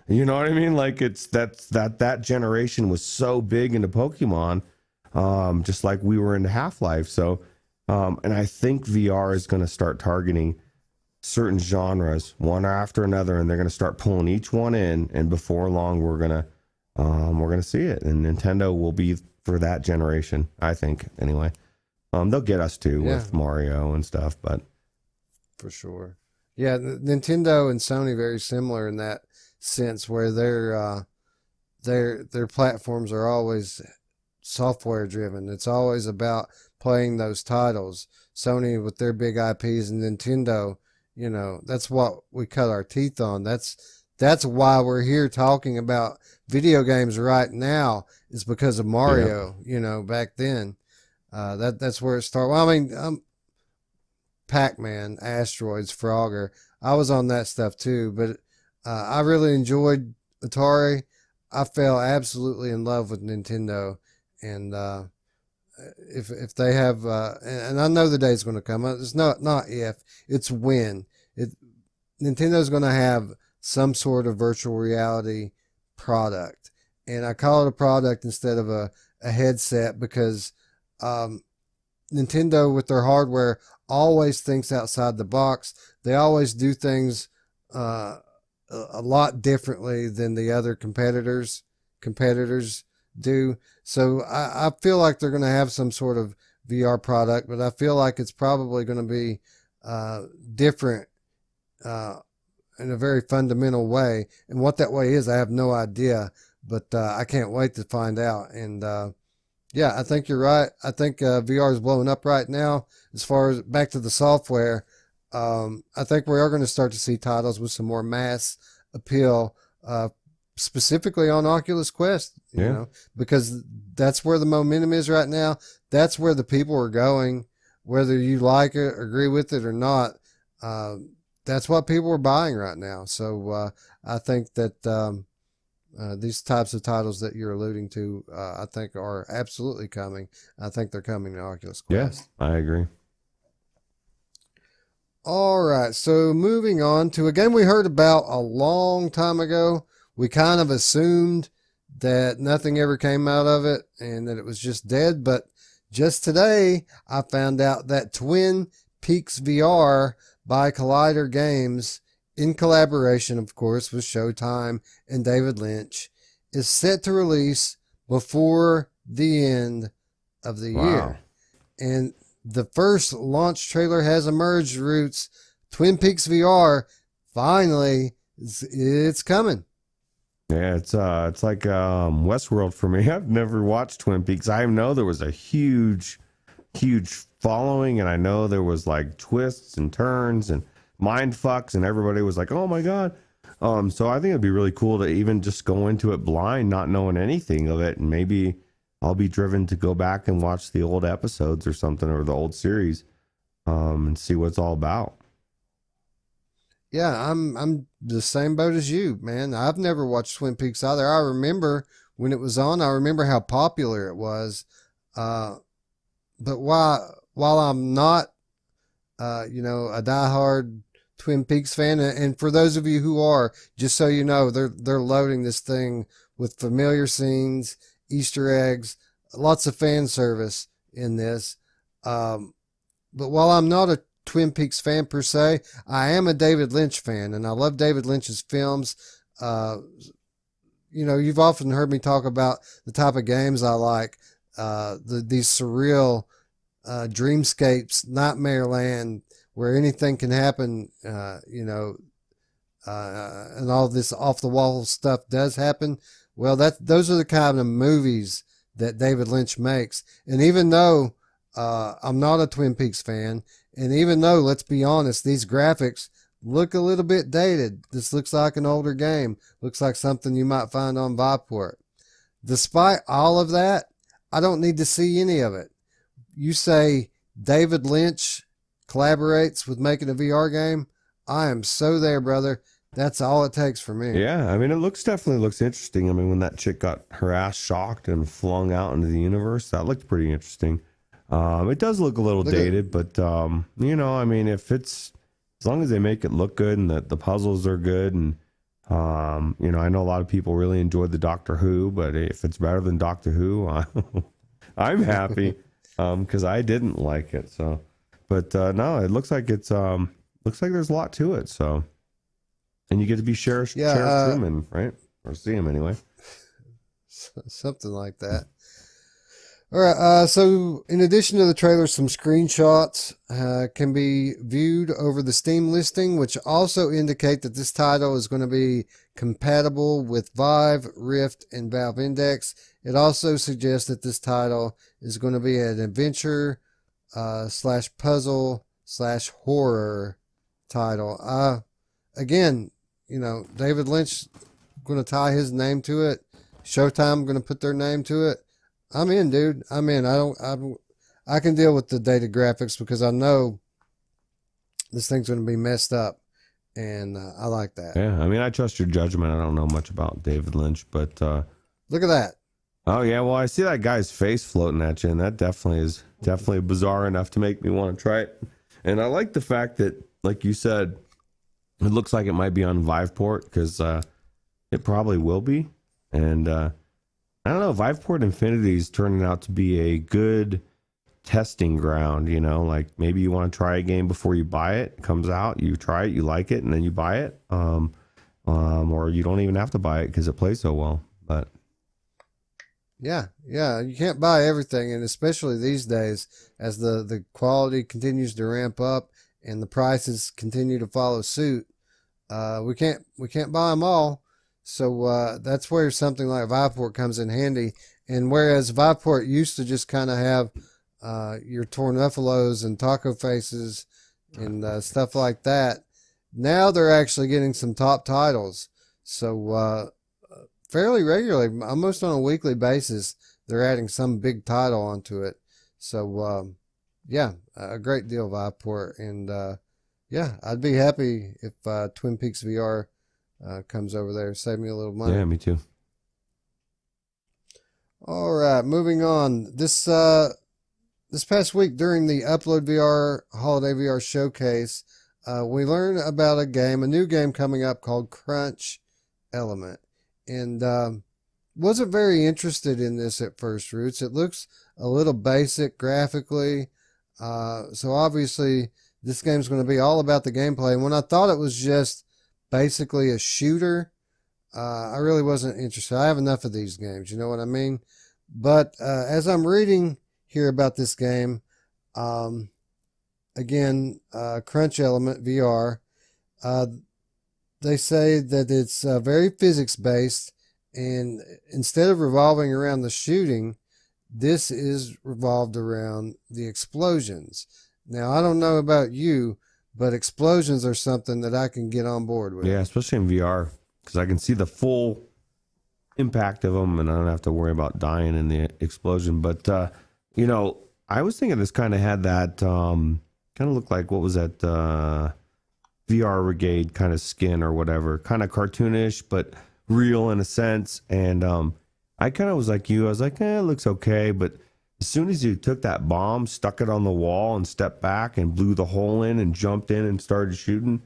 You know what I mean? Like, it's that generation was so big into Pokemon, just like we were into Half-Life. So, and I think VR is going to start targeting certain genres one after another, and they're going to start pulling each one in. And before long, we're gonna see it. And Nintendo will be for that generation, I think. Anyway, they'll get us too with Mario and stuff, but for sure, yeah. Nintendo and Sony very similar in that sense, where their platforms are always software driven. It's always about playing those titles. Sony with their big IPs, and Nintendo, that's what we cut our teeth on. That's why we're here talking about video games right now, is because of Mario. Back then, that's where it started. Well, I mean, Pac-Man, Asteroids, Frogger, I was on that stuff too, but I really enjoyed Atari. I fell absolutely in love with Nintendo, and if they have, and I know the day is going to come. It's not if, it's when. Nintendo's going to have some sort of virtual reality product, and I call it a product instead of a headset, because Nintendo with their hardware always thinks outside the box. They always do things a lot differently than the other competitors do. So I feel like they're going to have some sort of VR product, but I feel like it's probably going to be different in a very fundamental way. And what that way is, I have no idea, but I can't wait to find out. And I think you're right. I think VR is blowing up right now. As far as back to the software, I think we are going to start to see titles with some more mass appeal, specifically on Oculus Quest, because that's where the momentum is right now. That's where the people are going, whether you like it, agree with it or not. That's what people are buying right now. So I think that these types of titles that you're alluding to, I think are absolutely coming. I think they're coming to Oculus Quest. Yeah, I agree. All right, so moving on to a game we heard about a long time ago. We kind of assumed that nothing ever came out of it and that it was just dead, but just today, I found out that Twin Peaks VR by Collider Games, in collaboration, of course, with Showtime and David Lynch, is set to release before the end of the Wow. year. And the first launch trailer has emerged, Roots. Twin Peaks VR, finally, it's coming. Yeah, it's like Westworld for me. I've never watched Twin Peaks. I know there was a huge following, and I know there was like twists and turns and mind fucks, and everybody was like, "Oh my god!" So I think it'd be really cool to even just go into it blind, not knowing anything of it, and maybe I'll be driven to go back and watch the old episodes or something, or the old series, and see what it's all about. Yeah, I'm the same boat as you, man. I've never watched Twin Peaks either. I remember when it was on. I remember how popular it was. But while I'm not, a diehard Twin Peaks fan, and for those of you who are, just so you know, they're loading this thing with familiar scenes, Easter eggs, lots of fan service in this. But while I'm not a Twin Peaks fan per se, I am a David Lynch fan, and I love David Lynch's films. You've often heard me talk about the type of games I like, these surreal dreamscapes, nightmare land, where anything can happen, and all this off the wall stuff does happen. Well, those are the kind of movies that David Lynch makes. And even though I'm not a Twin Peaks fan, and even though, let's be honest, these graphics look a little bit dated, this looks like an older game, looks like something you might find on Viveport. Despite all of that, I don't need to see any of it. You say David Lynch collaborates with making a VR game, I am so there, brother. That's all it takes for me. Yeah, I mean, it definitely looks interesting. I mean, when that chick got her ass shocked and flung out into the universe, that looked pretty interesting. It does look a little dated, but I mean, if it's, as long as they make it look good and that the puzzles are good, and I know a lot of people really enjoyed the Doctor Who, but if it's better than Doctor Who, I'm happy, because I didn't like it. So, but no, it looks like there's a lot to it. So, and you get to be Sheriff Truman, right? Or see him anyway. Something like that. All right, so in addition to the trailer, some screenshots can be viewed over the Steam listing, which also indicate that this title is going to be compatible with Vive, Rift, and Valve Index. It also suggests that this title is going to be an adventure / puzzle / horror title. Again, David Lynch going to tie his name to it. Showtime going to put their name to it. I'm in, dude. I'm in. I can deal with the dated graphics because I know this thing's going to be messed up, and I like that. Yeah, I mean, I trust your judgment. I don't know much about David Lynch, but look at that. Oh yeah, well, I see that guy's face floating at you, and that definitely is bizarre enough to make me want to try it. And I like the fact that, like you said, it looks like it might be on Viveport, because it probably will be. And I don't know, Viveport Infinity is turning out to be a good testing ground, like maybe you want to try a game before you buy it. It comes out, you try it, you like it, and then you buy it. Or you don't even have to buy it because it plays so well. But yeah, you can't buy everything, and especially these days, as the quality continues to ramp up and the prices continue to follow suit, we can't buy them all. So that's where something like Viveport comes in handy. And whereas Viveport used to just kind of have your Tornuffalos and Taco Faces and stuff like that, now they're actually getting some top titles. So fairly regularly, almost on a weekly basis, they're adding some big title onto it. So yeah, a great deal, Viveport. And yeah, I'd be happy if Twin Peaks VR comes over there. Save me a little money. yeah, me too. All right, moving on. This past week during the Upload VR Holiday VR Showcase, we learned about a new game coming up called Crunch Element. And wasn't very interested in this at first, Roots. It looks a little basic graphically. So obviously this game's going to be all about the gameplay. And when I thought it was just basically a shooter, I really wasn't interested. I have enough of these games, you know what I mean? But as I'm reading here about this game, again, Crunch Element VR, they say that it's very physics based, and instead of revolving around the shooting, this is revolved around the explosions. Now, I don't know about you, but explosions are something that I can get on board with. Yeah, especially in VR, because I can see the full impact of them, and I don't have to worry about dying in the explosion. But you know, I was thinking this kind of had that kind of looked like, what was that, VR Brigade kind of skin or whatever, kind of cartoonish but real in a sense. And I kind of was like you, I was like, it looks okay. But as soon as you took that bomb, stuck it on the wall and stepped back and blew the hole in and jumped in and started shooting,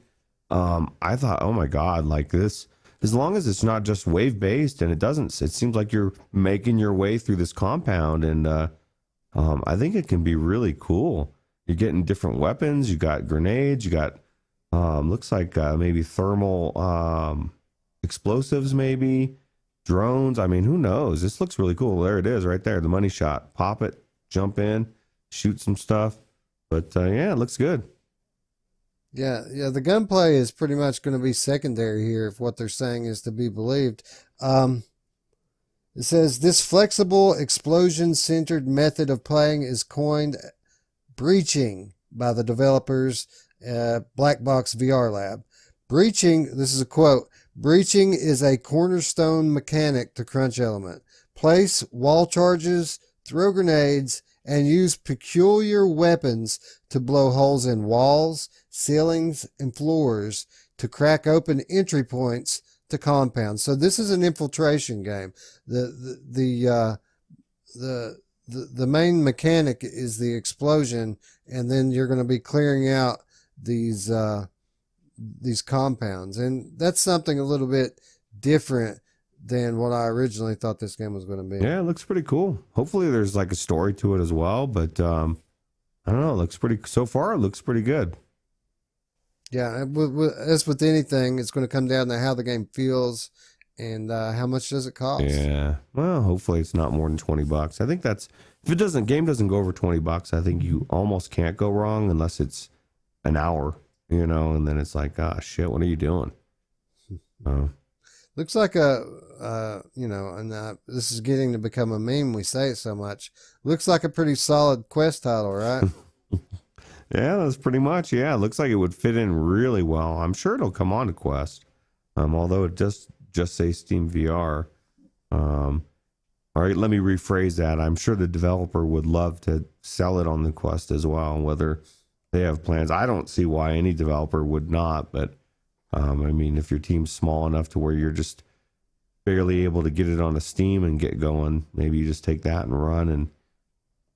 I thought, oh my god, like this, as long as it's not just wave based, and it seems like you're making your way through this compound, and I think it can be really cool. You're getting different weapons, you got grenades, you got looks like maybe thermal explosives, maybe drones. I mean, who knows? This looks really cool. There it is right there, the money shot. Pop it, jump in, shoot some stuff. But yeah, it looks good. Yeah, the gunplay is pretty much going to be secondary here if what they're saying is to be believed. It says this flexible explosion-centered method of playing is coined breaching by the developers Black Box VR Lab. Breaching, this is a quote, breaching is a cornerstone mechanic to Crunch Element. Place wall charges, throw grenades, and use peculiar weapons to blow holes in walls, ceilings, and floors to crack open entry points to compounds. So this is an infiltration game. The main mechanic is the explosion, and then you're going to be clearing out these compounds, and that's something a little bit different than what I originally thought this game was going to be. Yeah, it looks pretty cool. Hopefully there's like a story to it as well, but I don't know, it looks pretty, so far it looks pretty good. Yeah, as with anything, it's going to come down to how the game feels and how much does it cost. Yeah, well, hopefully it's not more than $20. I think that's, if game doesn't go over $20, I think you almost can't go wrong unless it's an hour, you know, and then it's like, ah, shit, what are you doing? Looks like you know, and this is getting to become a meme. We say it so much. Looks like a pretty solid Quest title, right? Yeah, that's pretty much. Yeah, it looks like it would fit in really well. I'm sure it'll come on to Quest, although it just say Steam VR. All right, let me rephrase that. I'm sure the developer would love to sell it on the Quest as well, whether they have plans. I don't see why any developer would not, but I mean, if your team's small enough to where you're just barely able to get it on a Steam and get going, maybe you just take that and run and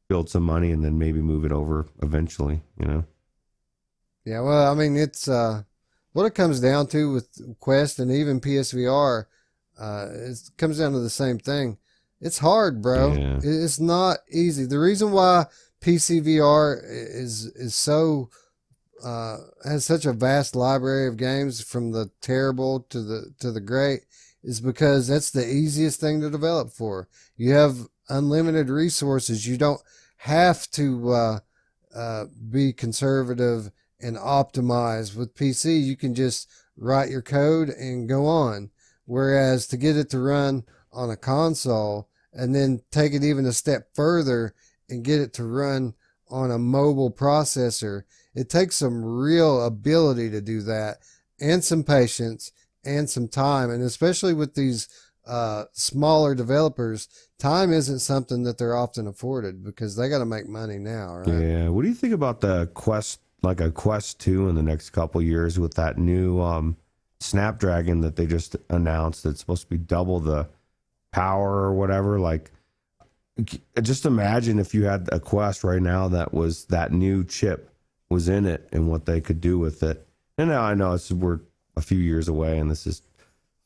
build some money and then maybe move it over eventually, you know? Yeah, well, I mean, it's what it comes down to with Quest and even PSVR, it comes down to the same thing. It's hard, bro. Yeah. It's not easy. The reason why PC VR is so has such a vast library of games from the terrible to the great is because that's the easiest thing to develop for. You have unlimited resources. You don't have to be conservative and optimize. With PC, you can just write your code and go on. Whereas to get it to run on a console and then take it even a step further and get it to run on a mobile processor, it takes some real ability to do that, and some patience and some time. And especially with these smaller developers, time isn't something that they're often afforded because they got to make money now, right? Yeah. What do you think about the Quest, like a Quest 2 in the next couple years with that new Snapdragon that they just announced that's supposed to be double the power or whatever? Like, just imagine if you had a Quest right now that new chip was in it and what they could do with it. And now I know we're a few years away and this is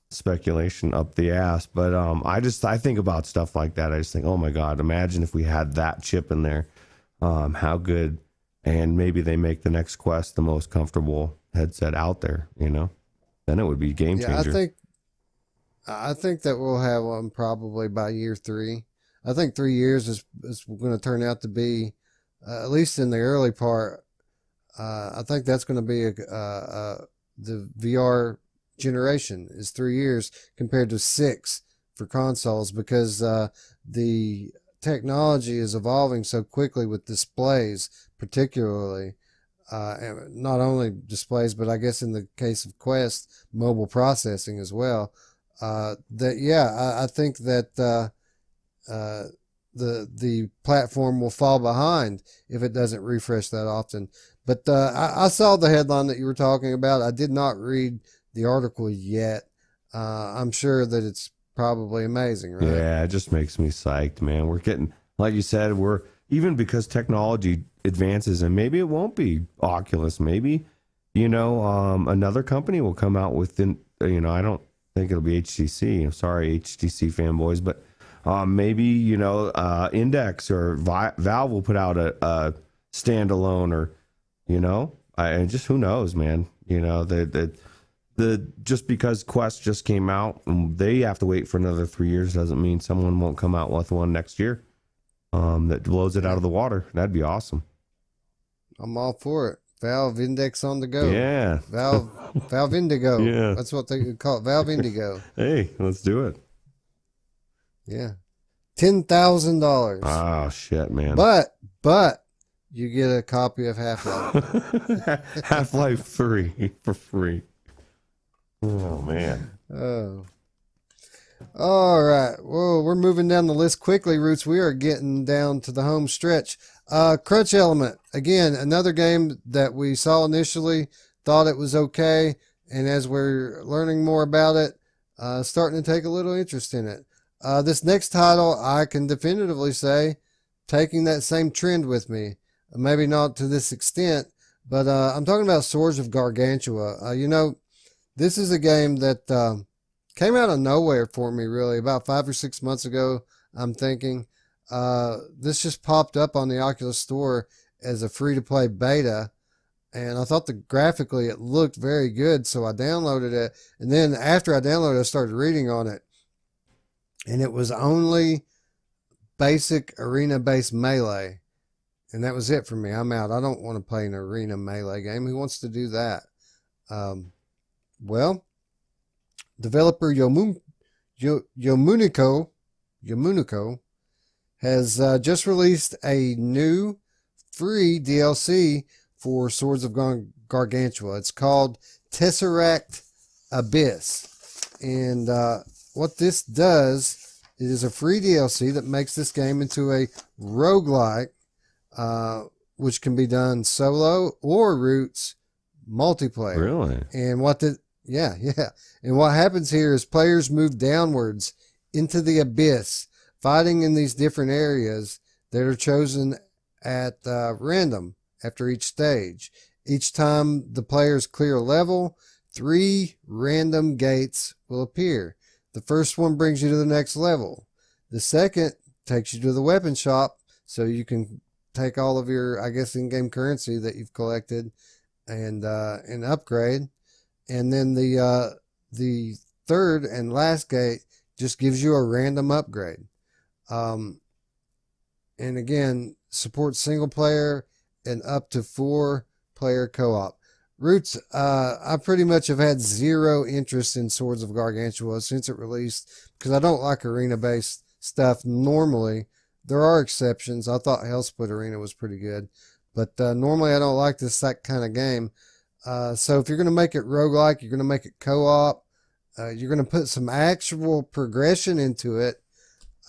speculation up the ass. But I think about stuff like that. I just think, oh my God, imagine if we had that chip in there. How good. And maybe they make the next Quest the most comfortable headset out there, you know? Then it would be a game changer. I think that we'll have one probably by year 3. I think 3 years is going to turn out to be, at least in the early part, I think that's going to be the VR generation is 3 years compared to 6 for consoles, because the technology is evolving so quickly with displays, particularly. Not only displays, but I guess in the case of Quest, mobile processing as well. I think that the platform will fall behind if it doesn't refresh that often. But I saw the headline that you were talking about. I did not read the article yet. I'm sure that it's probably amazing, right? Yeah, it just makes me psyched, man. We're getting, like you said, even because technology advances, and maybe it won't be Oculus. Maybe, another company will come out with, I don't think it'll be HTC. I'm sorry, HTC fanboys, but maybe, Index or Valve will put out a standalone, or, just who knows, man. Just because Quest just came out and they have to wait for another 3 years doesn't mean someone won't come out with one next year that blows it out of the water. That'd be awesome. I'm all for it. Valve Index on the go. Yeah. Valve Indigo. Yeah. That's what they call it. Valve Indigo. Hey, let's do it. Yeah. $10,000. Oh shit, man. But you get a copy of Half-Life. Half-Life 3 for free. Oh man. Oh. All right. Well, we're moving down the list quickly, Roots. We are getting down to the home stretch. Crunch Element. Again, another game that we saw initially, thought it was okay, and as we're learning more about it, starting to take a little interest in it. This next title, I can definitively say, taking that same trend with me. Maybe not to this extent, but I'm talking about Swords of Gargantua. This is a game that came out of nowhere for me, really, about 5 or 6 months ago, I'm thinking. This just popped up on the Oculus Store as a free-to-play beta, and I thought graphically it looked very good, so I downloaded it. And then after I downloaded it, I started reading on it, and it was only basic arena-based melee, and that was it for me. I'm out. I don't want to play an arena melee game. Who wants to do that? Well, developer Yomunico has just released a new free DLC for Swords of Gargantua. It's called Tesseract Abyss. And what this does, it is a free DLC that makes this game into a roguelike, which can be done solo or Roots multiplayer. Really? And yeah. And what happens here is players move downwards into the abyss, fighting in these different areas that are chosen at random after each stage. Each time the players clear a level, 3 random gates will appear. The first one brings you to the next level. The second takes you to the weapon shop, so you can take all of your, I guess, in-game currency that you've collected and upgrade. And then the third and last gate just gives you a random upgrade. And again, supports single player and up to 4 player co-op. Roots, I pretty much have had zero interest in Swords of Gargantua since it released, because I don't like arena-based stuff normally. There are exceptions. I thought Hellsplit Arena was pretty good, but normally I don't like that kind of game. So if you're going to make it roguelike, you're going to make it co-op, you're going to put some actual progression into it,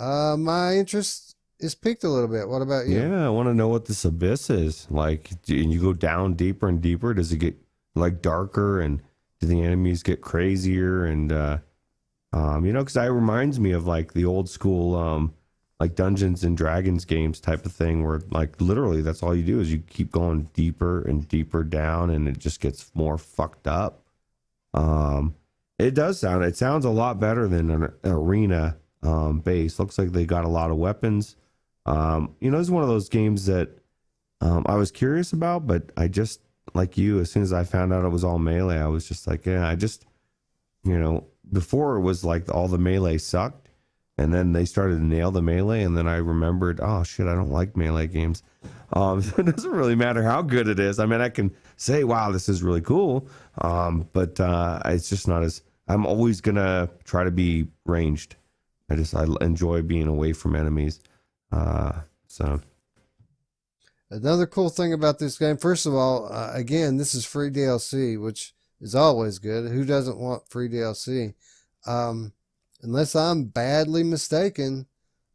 my interest is piqued a little bit. What about you? Yeah, I want to know what this abyss is. Like, and you go down deeper and deeper. Does it get like darker, and do the enemies get crazier? And because that reminds me of like the old school like Dungeons and Dragons games type of thing, where like literally that's all you do is you keep going deeper and deeper down, and it just gets more fucked up. It does sound. It sounds a lot better than an arena base. Looks like they got a lot of weapons. It's one of those games that I was curious about, but I just, like you, as soon as I found out it was all melee, I was just like, yeah, before it was like all the melee sucked, and then they started to nail the melee, and then I remembered, oh shit, I don't like melee games. So it doesn't really matter how good it is. I mean, I can say, wow, this is really cool, but it's just not as. I'm always gonna try to be ranged. I enjoy being away from enemies. So Another cool thing about this game, first of all, again, this is free DLC, which is always good. Who doesn't want free DLC? Unless I'm badly mistaken,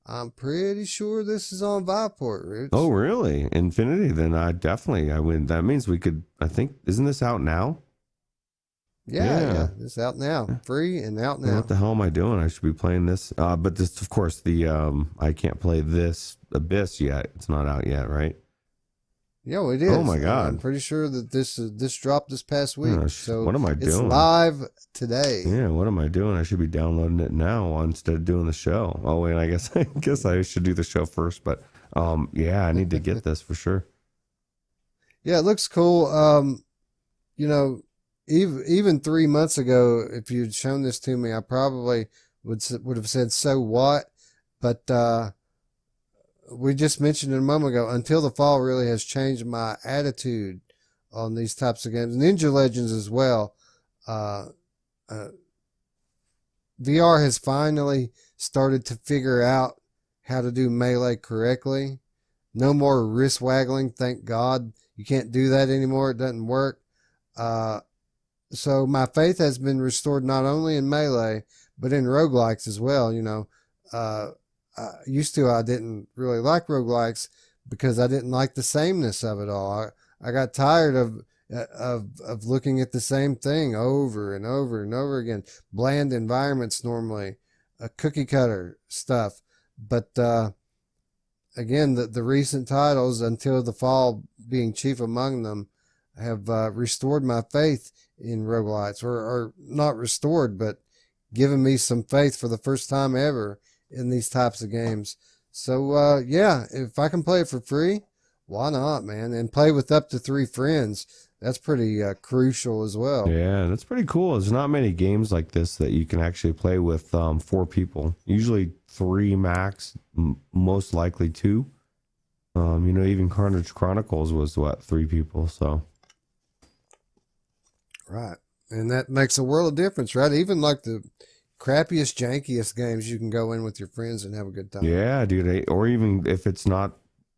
I'm pretty sure this is on Viveport, Roots. Oh, really? Infinity? Then I would. That means we could. I think, isn't this out now? Yeah. It's out now, free and out now. What the hell am I doing? I should be playing this. But this, of course, I can't play this Abyss yet. It's not out yet, right? Yeah, it is. Oh my God! I'm pretty sure that this dropped this past week. So what am I doing? It's live today. Yeah, what am I doing? I should be downloading it now instead of doing the show. Oh wait, I guess I should do the show first. But yeah, I need to get this for sure. Yeah, it looks cool. Even 3 months ago, if you'd shown this to me, I probably would have said, so what? But we just mentioned it a moment ago, Until the Fall really has changed my attitude on these types of games. Ninja Legends as well. VR has finally started to figure out how to do melee correctly. No more wrist waggling, thank God. You can't do that anymore. It doesn't work. So my faith has been restored not only in melee, but in roguelikes as well. I didn't really like roguelikes because I didn't like the sameness of it all. I got tired of looking at the same thing over and over and over again. Bland environments normally, cookie cutter stuff. But again, the recent titles, Until the Fall being chief among them, have restored my faith in roguelites, or not restored, but given me some faith for the first time ever in these types of games. So yeah, if I can play it for free, why not, man? And play with up to 3 friends. That's pretty crucial as well. Yeah, that's pretty cool. There's not many games like this that you can actually play with 4 people. Usually 3 max, most likely 2. Even Carnage Chronicles was 3 people. So right, and that makes a world of difference, right? Even like the crappiest, jankiest games, you can go in with your friends and have a good time. Yeah, dude. Or even if it's not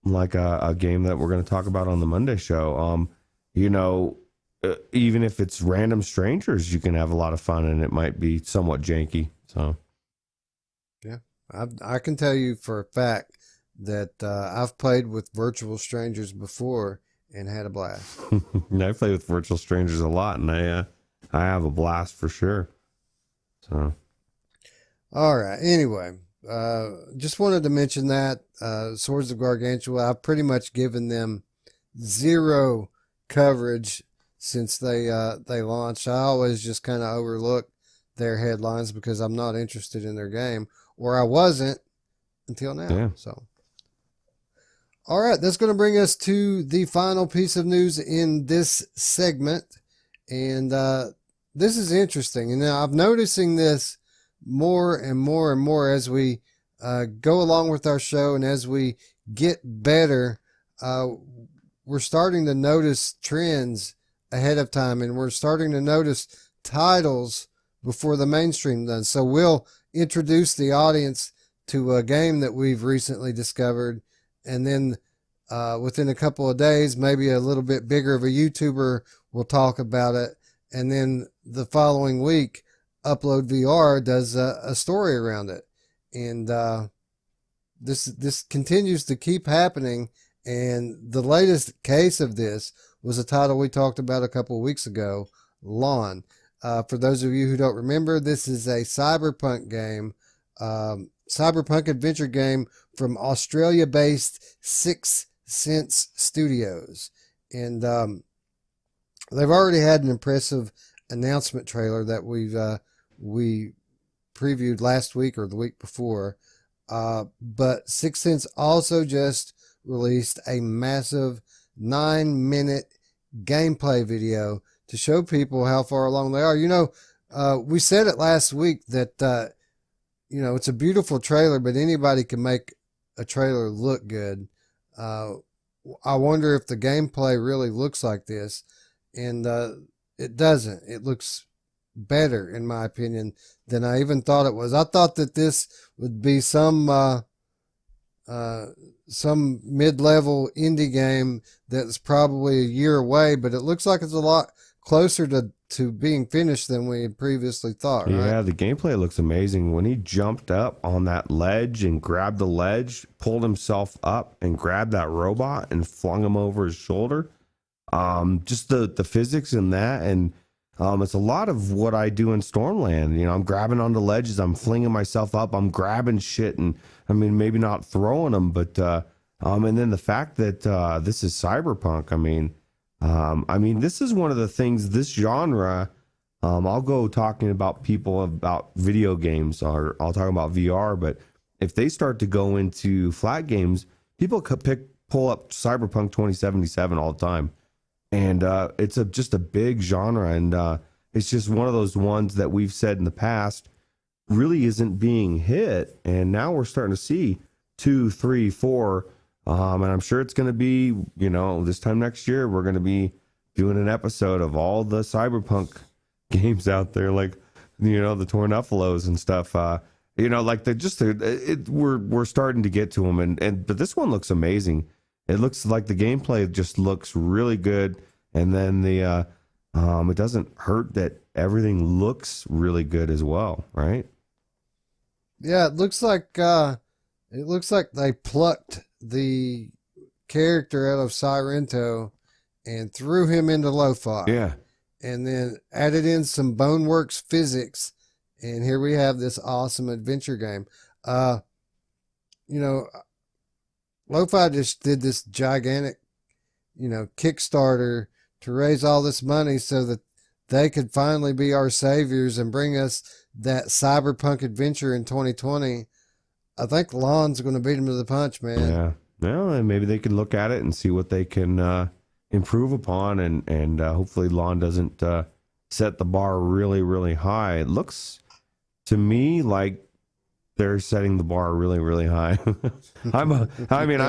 like a game that we're going to talk about on the Monday show, even if it's random strangers, you can have a lot of fun, and it might be somewhat janky. So yeah, I can tell you for a fact that I've played with virtual strangers before and had a blast. I play with virtual strangers a lot, and I have a blast for sure. So all right, anyway, just wanted to mention that Swords of Gargantua, I've pretty much given them 0 coverage since they launched. I always just kind of overlook their headlines because I'm not interested in their game, or I wasn't until now. Yeah. So all right, that's going to bring us to the final piece of news in this segment. And this is interesting. And now I'm noticing this more and more and more as we go along with our show, and as we get better, we're starting to notice trends ahead of time, and we're starting to notice titles before the mainstream does. So we'll introduce the audience to a game that we've recently discovered, and then within a couple of days, maybe a little bit bigger of a YouTuber will talk about it, and then the following week, Upload VR does a story around it, and this continues to keep happening. And the latest case of this was a title we talked about a couple of weeks ago, Lonn. For those of you who don't remember, this is a cyberpunk game, cyberpunk adventure game from Australia-based 6 Sense Studios. And they've already had an impressive announcement trailer that we previewed last week or the week before. But Sixth Sense also just released a massive 9-minute gameplay video to show people how far along they are. We said it last week that, it's a beautiful trailer, but anybody can make a trailer look good. I wonder if the gameplay really looks like this, and it doesn't. It looks better, in my opinion, than I even thought it was. I thought that this would be some mid-level indie game that's probably a year away, but it looks like it's a lot closer to being finished than we had previously thought, right? Yeah, the gameplay looks amazing. When he jumped up on that ledge and grabbed the ledge, pulled himself up and grabbed that robot and flung him over his shoulder. Just the physics in that, and it's a lot of what I do in Stormland. I'm grabbing onto ledges, I'm flinging myself up, I'm grabbing shit, and I mean, maybe not throwing them, but and then the fact that this is cyberpunk. I mean, this is one of the things, this genre. I'll go talking about people about video games, or I'll talk about VR. But if they start to go into flat games, people could pull up Cyberpunk 2077 all the time, and it's just a big genre, and it's just one of those ones that we've said in the past really isn't being hit, and now we're starting to see 2, 3, 4. And I'm sure it's going to be, this time next year, we're going to be doing an episode of all the cyberpunk games out there, like, the Tornuffalos and stuff. We're starting to get to them, but this one looks amazing. It looks like the gameplay just looks really good, and then it doesn't hurt that everything looks really good as well, right? Yeah, it looks like they plucked the character out of Sirento and threw him into lo-fi. Yeah. And then added in some Boneworks physics, and here we have this awesome adventure game. Lo-fi just did this gigantic, Kickstarter to raise all this money so that they could finally be our saviors and bring us that cyberpunk adventure in 2020. I think Lonn's going to beat him to the punch, man. Yeah. Well, and maybe they can look at it and see what they can improve upon, and hopefully Lonn doesn't set the bar really, really high. It looks to me like they're setting the bar really, really high. I'm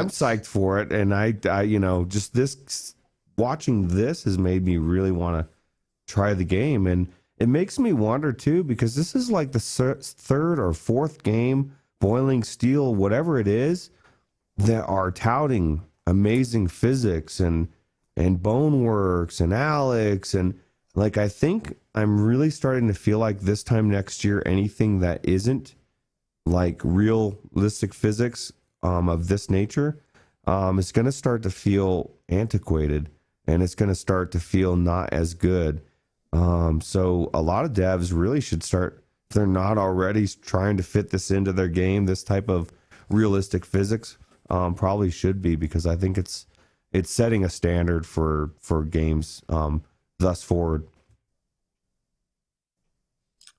psyched for it, and I just this watching this has made me really want to try the game, and it makes me wonder too, because this is like the third or fourth game, Boiling Steel, whatever it is, that are touting amazing physics and Boneworks and Alex, and like, I think I'm really starting to feel like this time next year, anything that isn't like realistic physics of this nature is going to start to feel antiquated, and it's going to start to feel not as good. So a lot of devs really should start, if they're not already, trying to fit this into their game, this type of realistic physics. Probably should be, because I think it's setting a standard for games thus forward.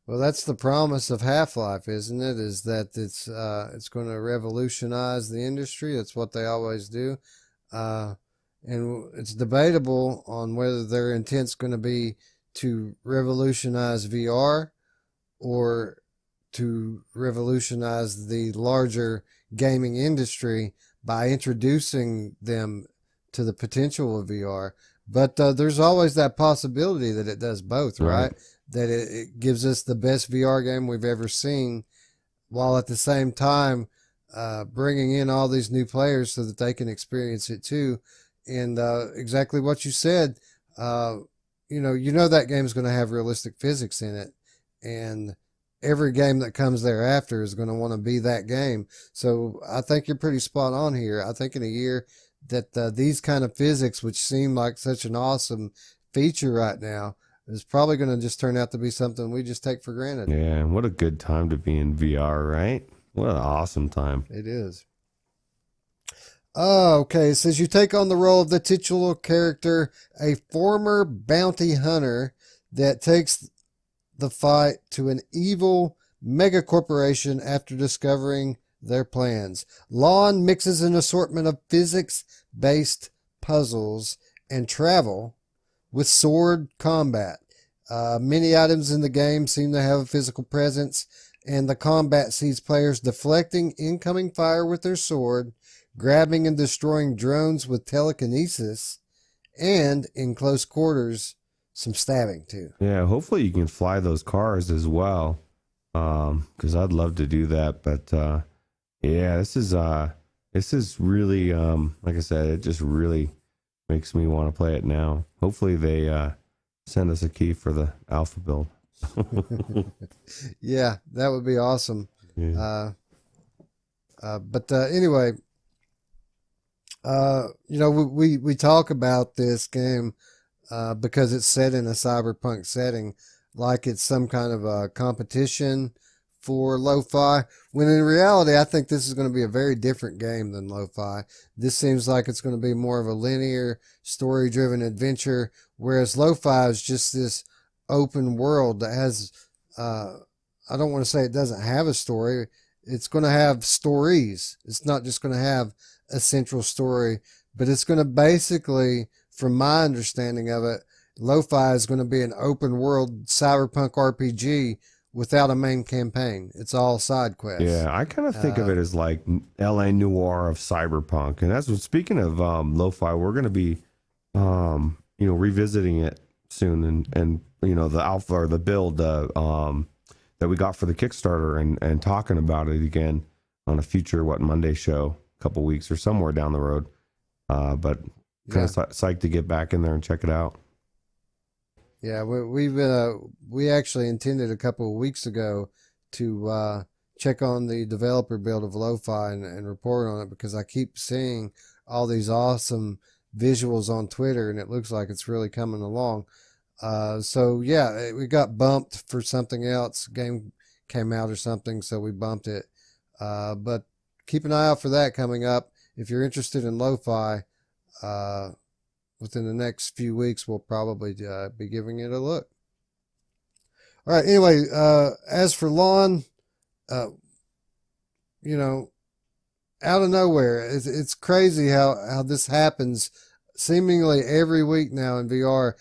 Well, that's the promise of Half-Life, isn't it? Is that it's going to revolutionize the industry. That's what they always do, and it's debatable on whether their intent's going to be to revolutionize VR or to revolutionize the larger gaming industry by introducing them to the potential of VR. But there's always that possibility that it does both, right? That it gives us the best VR game we've ever seen, while at the same time bringing in all these new players so that they can experience it too. And exactly what you said, that game's going to have realistic physics in it, and every game that comes thereafter is going to want to be that game. So I think you're pretty spot on here. I think in a year that these kind of physics, which seem like such an awesome feature right now, is probably going to just turn out to be something we just take for granted. Yeah, and what a good time to be in VR, right? What an awesome time. It is. Oh, okay. It says you take on the role of the titular character, a former bounty hunter that takes the fight to an evil mega corporation after discovering their plans. Lonn mixes an assortment of physics-based puzzles and travel with sword combat. Many items in the game seem to have a physical presence, and the combat sees players deflecting incoming fire with their sword, grabbing and destroying drones with telekinesis, and in close quarters, some stabbing too. Yeah, hopefully you can fly those cars as well, because I'd love to do that. But yeah, this is really like I said, it just really makes me want to play it now. Hopefully they send us a key for the alpha build. Yeah, that would be awesome. Yeah. But anyway, we talk about this game because it's set in a cyberpunk setting, like it's some kind of a competition for lo-fi, when in reality I think this is going to be a very different game than lo-fi. This seems like it's going to be more of a linear story driven adventure, whereas lo-fi is just this open world that has I don't want to say it doesn't have a story. It's going to have stories. It's not just going to have a central story, but it's going to basically, from my understanding of it, lo-fi is going to be an open world cyberpunk RPG without a main campaign. It's all side quests. Yeah, I kind of think of it as like LA Noire of cyberpunk. And that's what, speaking of lo-fi, we're going to be revisiting it soon, and the alpha or the build that we got for the Kickstarter, and talking about it again on a future Monday show, a couple weeks or somewhere down the road. But kind of psyched to get back in there and check it out. Yeah, we actually intended a couple of weeks ago to check on the developer build of lo-fi and report on it, because I keep seeing all these awesome visuals on Twitter, and it looks like it's really coming along. So yeah, we got bumped for something else. Game came out or something, so we bumped it. But keep an eye out for that coming up. If you're interested in lo-fi, within the next few weeks, we'll probably be giving it a look. All right. Anyway, as for Lonn, out of nowhere, it's crazy how this happens seemingly every week now in VR.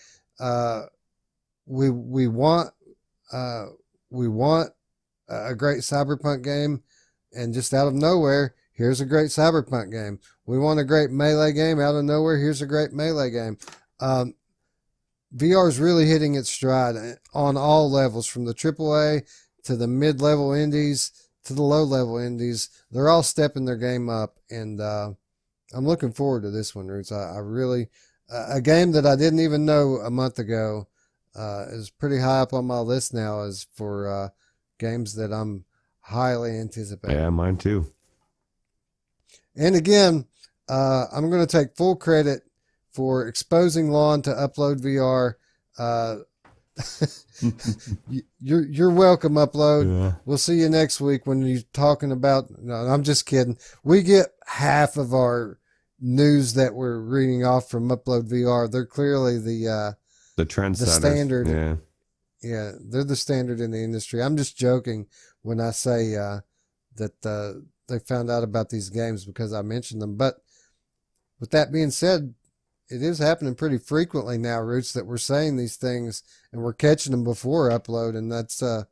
We want a great cyberpunk game, and just out of nowhere, here's a great cyberpunk game. We want a great melee game. Out of nowhere, here's a great melee game. VR is really hitting its stride on all levels, from the AAA to the mid-level indies to the low-level indies. They're all stepping their game up, and I'm looking forward to this one, Ruuts. I really, a game that I didn't even know a month ago is pretty high up on my list now as for games that I'm highly anticipating. Yeah, mine too. And again, I'm going to take full credit for exposing Lonn to Upload VR. You're welcome, Upload. Yeah. We'll see you next week when you're talking about. No, I'm just kidding. We get half of our news that we're reading off from Upload VR. They're clearly the trendsetters. the standard. Yeah. Yeah, they're the standard in the industry. I'm just joking when I say that they found out about these games because I mentioned them. But with that being said, it is happening pretty frequently now, Ruuts, that we're saying these things and we're catching them before Upload, and that's I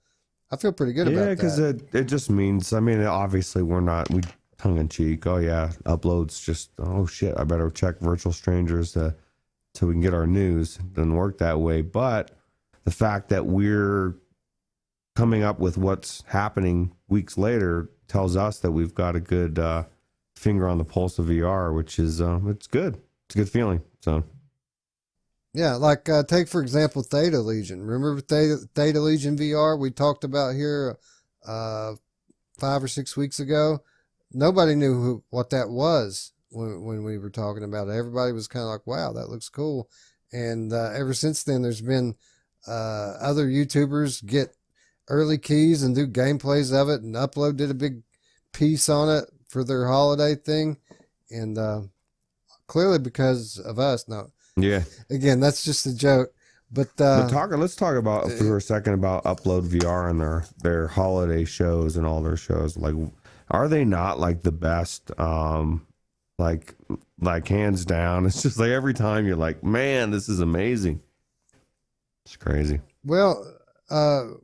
feel pretty good about that. Yeah, because it just means, I mean, obviously we tongue in cheek. Oh yeah, Upload's just, oh shit, I better check Virtual Strangers so we can get our news. It doesn't work that way, but the fact that we're coming up with what's happening weeks later tells us that we've got a good finger on the pulse of VR, which is it's good. It's a good feeling. So yeah, like take for example Theta Legion. Remember Theta Legion VR we talked about here 5 or 6 weeks ago? Nobody knew what that was when we were talking about it. Everybody was kind of like, wow, that looks cool. And ever since then, there's been other YouTubers get early keys and do gameplays of it, and Upload did a big piece on it for their holiday thing, and clearly because of us. No, yeah, again, that's just a joke. But Let's talk about for a second about Upload VR and their holiday shows and all their shows. Like, are they not like the best? Like hands down. It's just like every time you're like, man, this is amazing. It's crazy. well,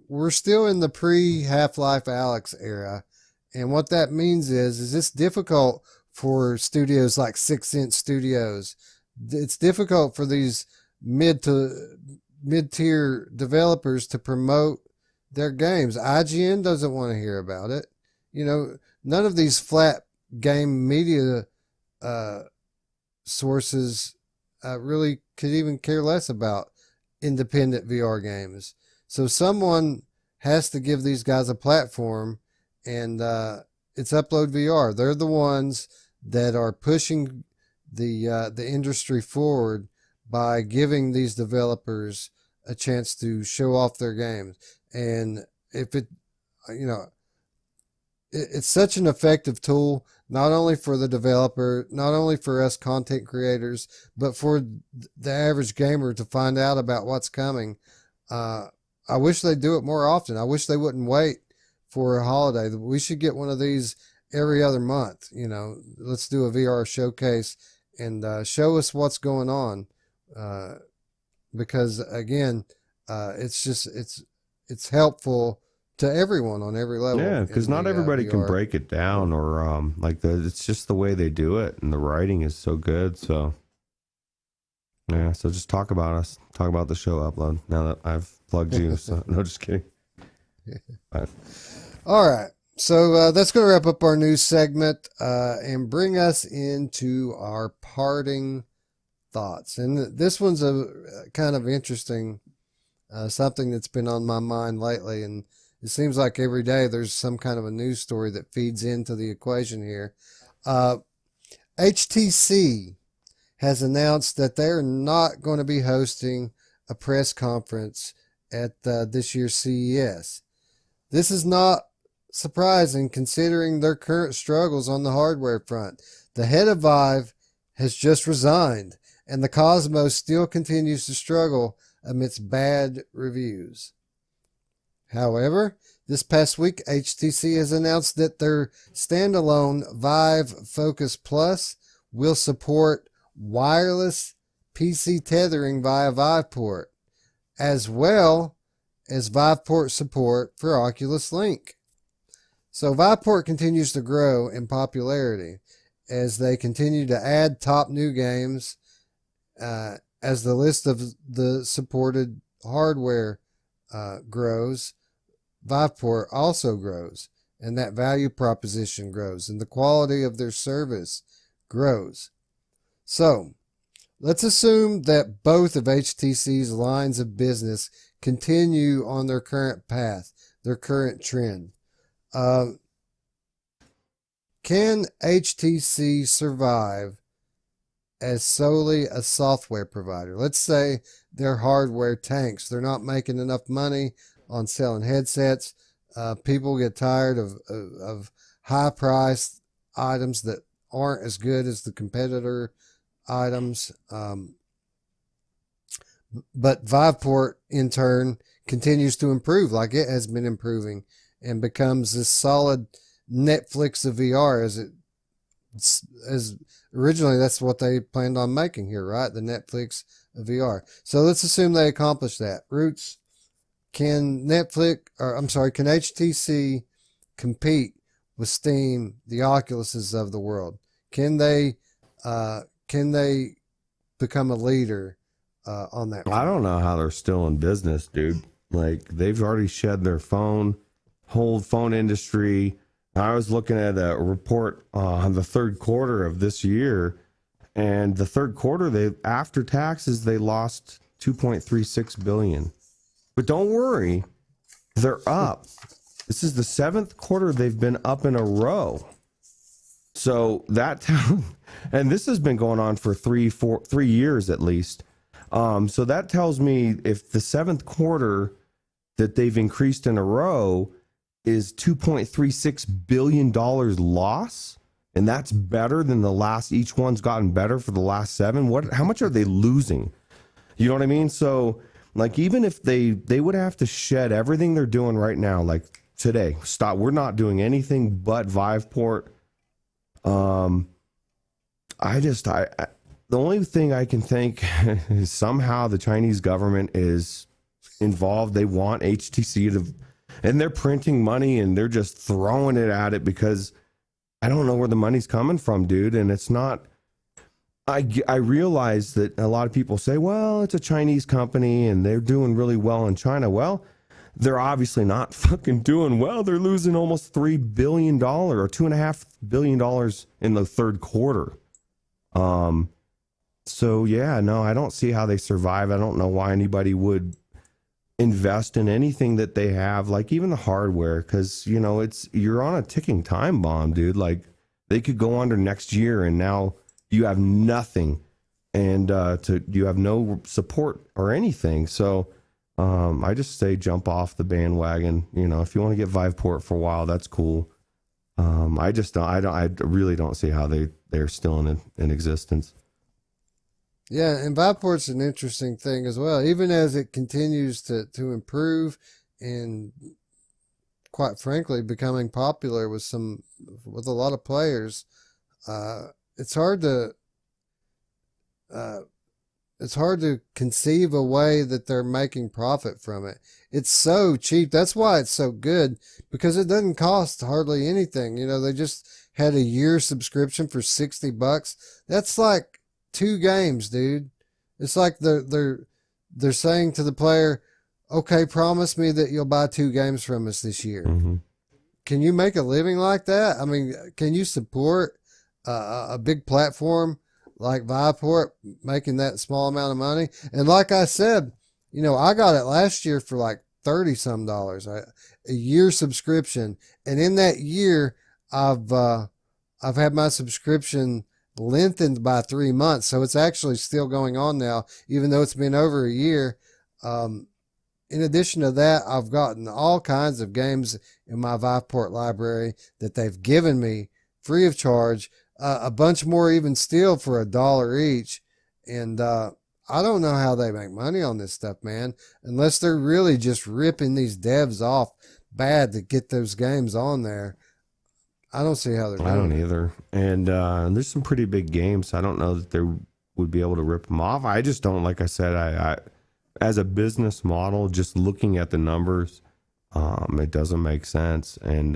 we're still in the pre Half-Life Alex era, and what that means is it's difficult for studios like 6 Inch Studios. It's difficult for these mid-tier developers to promote their games. IGN doesn't want to hear about it. You know, none of these flat game media sources really could even care less about independent VR games. So someone has to give these guys a platform, and it's Upload VR. They're the ones that are pushing the industry forward by giving these developers a chance to show off their games. And if it, you know, it's such an effective tool, not only for the developer, not only for us content creators, but for the average gamer to find out about what's coming. I wish they'd do it more often. I wish they wouldn't wait for a holiday. We should get one of these every other month. You know, let's do a VR showcase and show us what's going on. Because again, it's helpful to everyone on every level. Yeah, because not everybody can break it down, or it's just the way they do it, and the writing is so good. So yeah, so just talk about the show Upload. Now that I've plugged you, so no, just kidding. But. All right, so that's going to wrap up our news segment and bring us into our parting thoughts. And this one's a kind of interesting, something that's been on my mind lately, and it seems like every day there's some kind of a news story that feeds into the equation here. HTC has announced that they're not going to be hosting a press conference at this year's CES. This is not surprising considering their current struggles on the hardware front. The head of Vive has just resigned, and the Cosmos still continues to struggle amidst bad reviews. However, this past week, HTC has announced that their standalone Vive Focus Plus will support wireless PC tethering via VivePort, as well as VivePort support for Oculus Link. So VivePort continues to grow in popularity as they continue to add top new games as the list of the supported hardware grows. VivePort also grows, and that value proposition grows, and the quality of their service grows. So, let's assume that both of HTC's lines of business continue on their current path, their current trend. Can HTC survive as solely a software provider? Let's say their hardware tanks. They're not making enough money on selling headsets. People get tired of high-priced items that aren't as good as the competitor items. But VivePort, in turn, continues to improve like it has been improving and becomes this solid Netflix of VR as originally that's what they planned on making here, right? The Netflix of VR. So let's assume they accomplished that. Roots, can HTC compete with Steam, the Oculuses of the world? Can they become a leader on that front? I don't know how they're still in business, dude. Like, they've already shed their whole phone industry. I was looking at a report on the third quarter of this year, and the third quarter, after taxes, they lost $2.36 billion. But don't worry, they're up. This is the 7th quarter they've been up in a row. So and this has been going on for 3 years at least. So that tells me if the 7th quarter that they've increased in a row is $2.36 billion loss, and that's better than the last, each one's gotten better for the last 7. How much are they losing? You know what I mean? So Like, even if they would have to shed everything they're doing right now, like today, stop. We're not doing anything but Viveport. I the only thing I can think is somehow the Chinese government is involved. They want HTC to, and they're printing money and they're just throwing it at it because I don't know where the money's coming from, dude. And it's not, I realize that a lot of people say, well, it's a Chinese company and they're doing really well in China. Well, they're obviously not fucking doing well. They're losing almost $3 billion or $2.5 billion in the third quarter. So yeah, no, I don't see how they survive. I don't know why anybody would invest in anything that they have, like even the hardware, because you know you're on a ticking time bomb, dude. Like they could go under next year, and now you have nothing, and you have no support or anything. So I just say jump off the bandwagon. You know, if you want to get Viveport for a while, that's cool. I really don't see how they're still in existence. Yeah, and Viveport's an interesting thing as well. Even as it continues to improve and quite frankly becoming popular with a lot of players, it's hard to conceive a way that they're making profit from it. It's so cheap. That's why it's so good, because it doesn't cost hardly anything. You know, they just had a year subscription for $60. That's like 2 games, dude. It's like they're saying to the player, okay, promise me that you'll buy 2 games from us this year. Mm-hmm. Can you make a living like that? I mean, can you support a big platform like Viveport making that small amount of money? And like I said, you know, I got it last year for like $30 some, a year subscription. And in that year, I've had my subscription lengthened by 3 months. So it's actually still going on now, even though it's been over a year. In addition to that, I've gotten all kinds of games in my Viveport library that they've given me free of charge. A bunch more even still for $1 each. And I don't know how they make money on this stuff, man, unless they're really just ripping these devs off bad to get those games on there. I don't see how they're doing it. I don't either. And there's some pretty big games. I don't know that they would be able to rip them off. I just don't, like I said, I as a business model, just looking at the numbers, it doesn't make sense. And,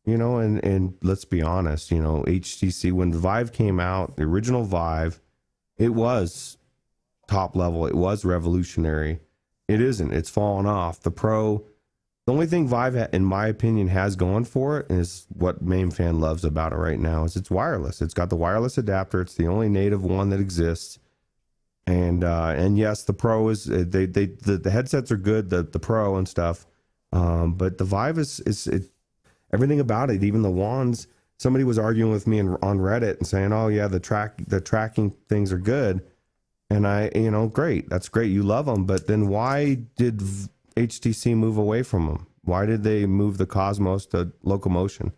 you know, and let's be honest, you know, HTC, when the Vive came out, the original Vive, it was top level. It was revolutionary. It isn't. It's fallen off. The Pro, the only thing Vive, in my opinion, has going for it is what Mamefan loves about it right now is it's wireless. It's got the wireless adapter. It's the only native one that exists. And yes, the Pro is the headsets are good, the Pro and stuff. But the Vive is everything about it, even the wands. Somebody was arguing with me on Reddit and saying, "Oh yeah, the tracking things are good," and you know, great, that's great, you love them, but then why did HTC move away from them? Why did they move the Cosmos to Locomotion?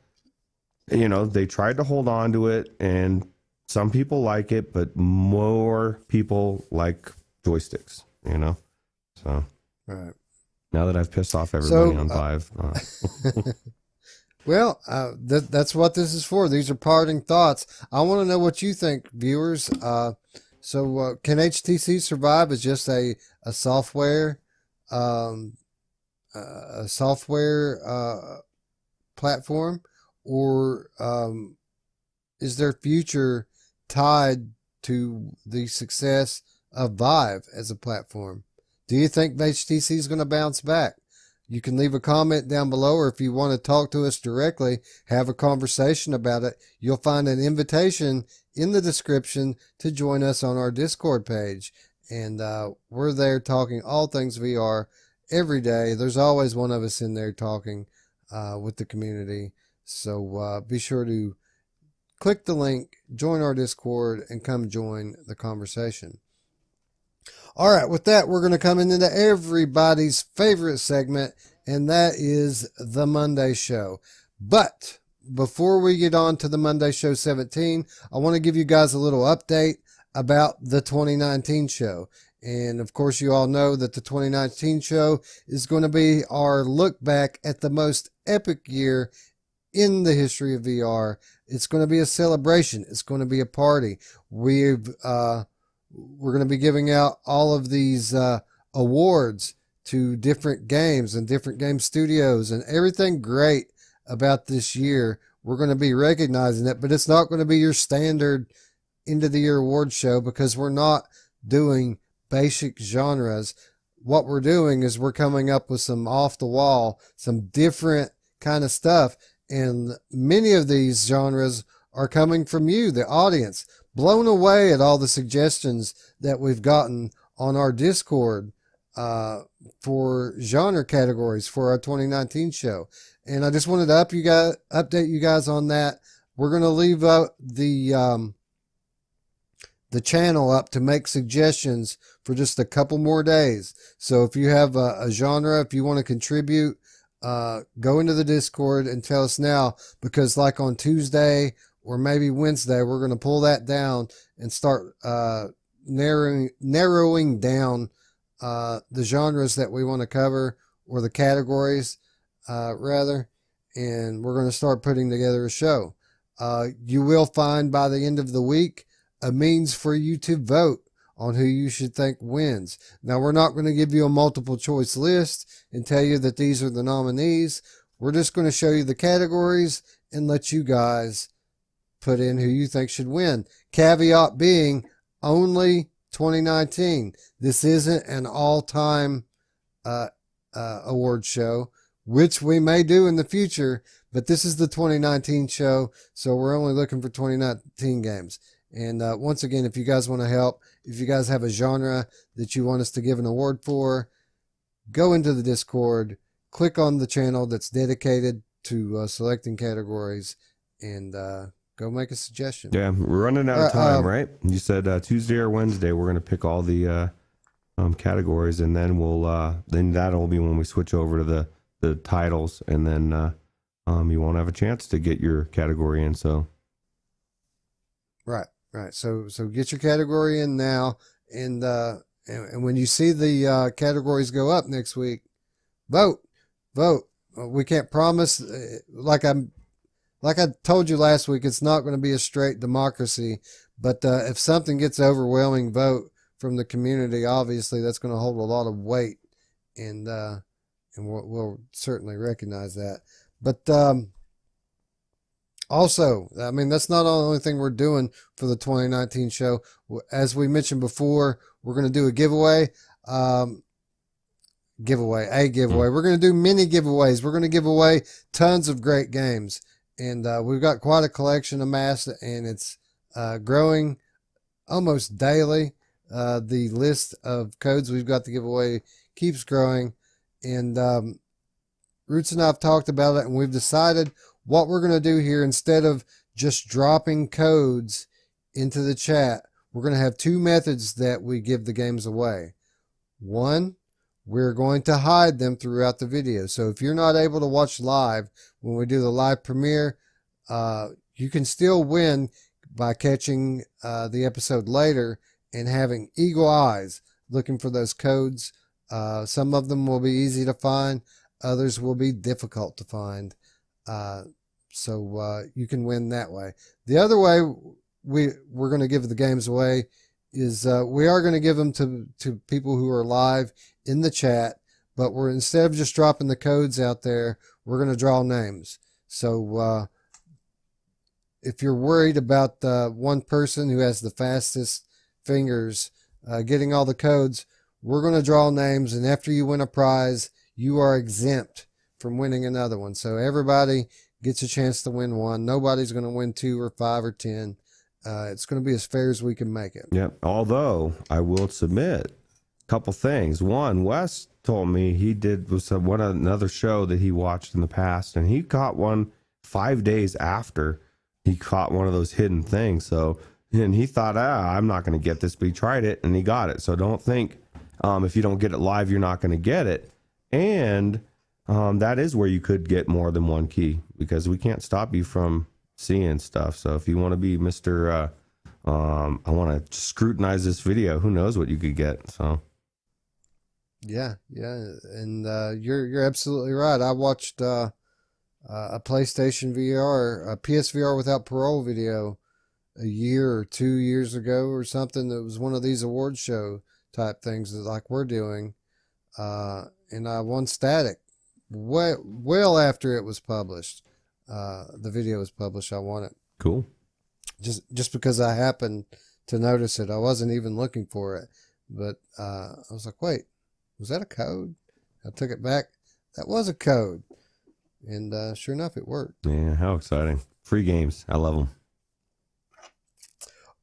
You know, they tried to hold on to it, and some people like it, but more people like joysticks. You know, so right now that I've pissed off everybody on Vive. Well, that's what this is for. These are parting thoughts. I want to know what you think, viewers. So can HTC survive as just a software platform, or is their future tied to the success of Vive as a platform? Do you think HTC is going to bounce back? You can leave a comment down below, or if you want to talk to us directly, have a conversation about it, you'll find an invitation in the description to join us on our Discord page. And we're there talking all things VR every day. There's always one of us in there talking with the community. So be sure to click the link, join our Discord, and come join the conversation. All right, with that, we're going to come into everybody's favorite segment, and that is the Monday Show. But before we get on to the Monday Show 17, I want to give you guys a little update about the 2019 show. And of course, you all know that the 2019 show is going to be our look back at the most epic year in the history of VR. It's going to be a celebration. It's going to be a party. We're going to be giving out all of these awards to different games and different game studios and everything great about this year. We're going to be recognizing it, but it's not going to be your standard end of the year award show because we're not doing basic genres. What we're doing is we're coming up with some off the wall, some different kind of stuff. And many of these genres are coming from you, the audience. Blown away at all the suggestions that we've gotten on our Discord for genre categories for our 2019 show. And I just wanted to update you guys on that. We're going to leave the channel up to make suggestions for just a couple more days. So if you have a genre, if you want to contribute, go into the Discord and tell us now, because like on Tuesday or maybe Wednesday, we're going to pull that down and start narrowing down the genres that we want to cover, or the categories rather, and we're going to start putting together a show. You will find by the end of the week a means for you to vote on who you should think wins. Now, we're not going to give you a multiple choice list and tell you that these are the nominees. We're just going to show you the categories and let you guys put in who you think should win. Caveat being only 2019. This isn't an all-time award show, which we may do in the future, but this is the 2019 show, so we're only looking for 2019 games. And once again, if you guys want to help, if you guys have a genre that you want us to give an award for, go into the Discord, click on the channel that's dedicated to selecting categories, and go make a suggestion. Yeah, we're running out of time, right? You said Tuesday or Wednesday we're going to pick all the categories, and then then that'll be when we switch over to the titles, and then you won't have a chance to get your category in. So right. So get your category in now, and when you see the categories go up next week, vote. We can't promise, like I told you last week, it's not going to be a straight democracy, but if something gets overwhelming vote from the community, obviously that's going to hold a lot of weight, and we'll certainly recognize that. But also, I mean, that's not the only thing we're doing for the 2019 show. As we mentioned before, we're going to do a giveaway. We're going to do many giveaways. We're going to give away tons of great games. And we've got quite a collection amassed, and it's growing almost daily. The list of codes we've got to give away keeps growing. And Roots and I have talked about it, and we've decided what we're going to do here. Instead of just dropping codes into the chat, we're going to have two methods that we give the games away. One, we're going to hide them throughout the video. So if you're not able to watch live when we do the live premiere, you can still win by catching the episode later and having eagle eyes looking for those codes. Some of them will be easy to find. Others will be difficult to find. So you can win that way. The other way we're going to give the games away is we are going to give them to people who are live in the chat, but we're, instead of just dropping the codes out there, we're going to draw names. So if you're worried about one person who has the fastest fingers getting all the codes, we're going to draw names, and after you win a prize, you are exempt from winning another one. So everybody gets a chance to win one. Nobody's going to win 2 or 5 or 10. It's going to be as fair as we can make it. Yep. Although I will submit a couple things. One, Wes told me he did another show that he watched in the past, and he caught one 5 days after he caught one of those hidden things. So, and he thought, I'm not going to get this, but he tried it and he got it. So don't think if you don't get it live, you're not going to get it. And that is where you could get more than one key, because we can't stop you from seeing stuff. So if you want to be Mr. I want to scrutinize this video. Who knows what you could get? So Yeah, and you're absolutely right. I watched a PlayStation VR, a PSVR without parole video a year or 2 years ago or something. That was one of these award show type things that like we're doing, and I won static well after it was published. The video was published. I won it. cool. Just because I happened to notice it. I wasn't even looking for it, but I was like, wait, was that a code? I took it back. That was a code, and sure enough, it worked. Yeah, how exciting! Free games, I love them.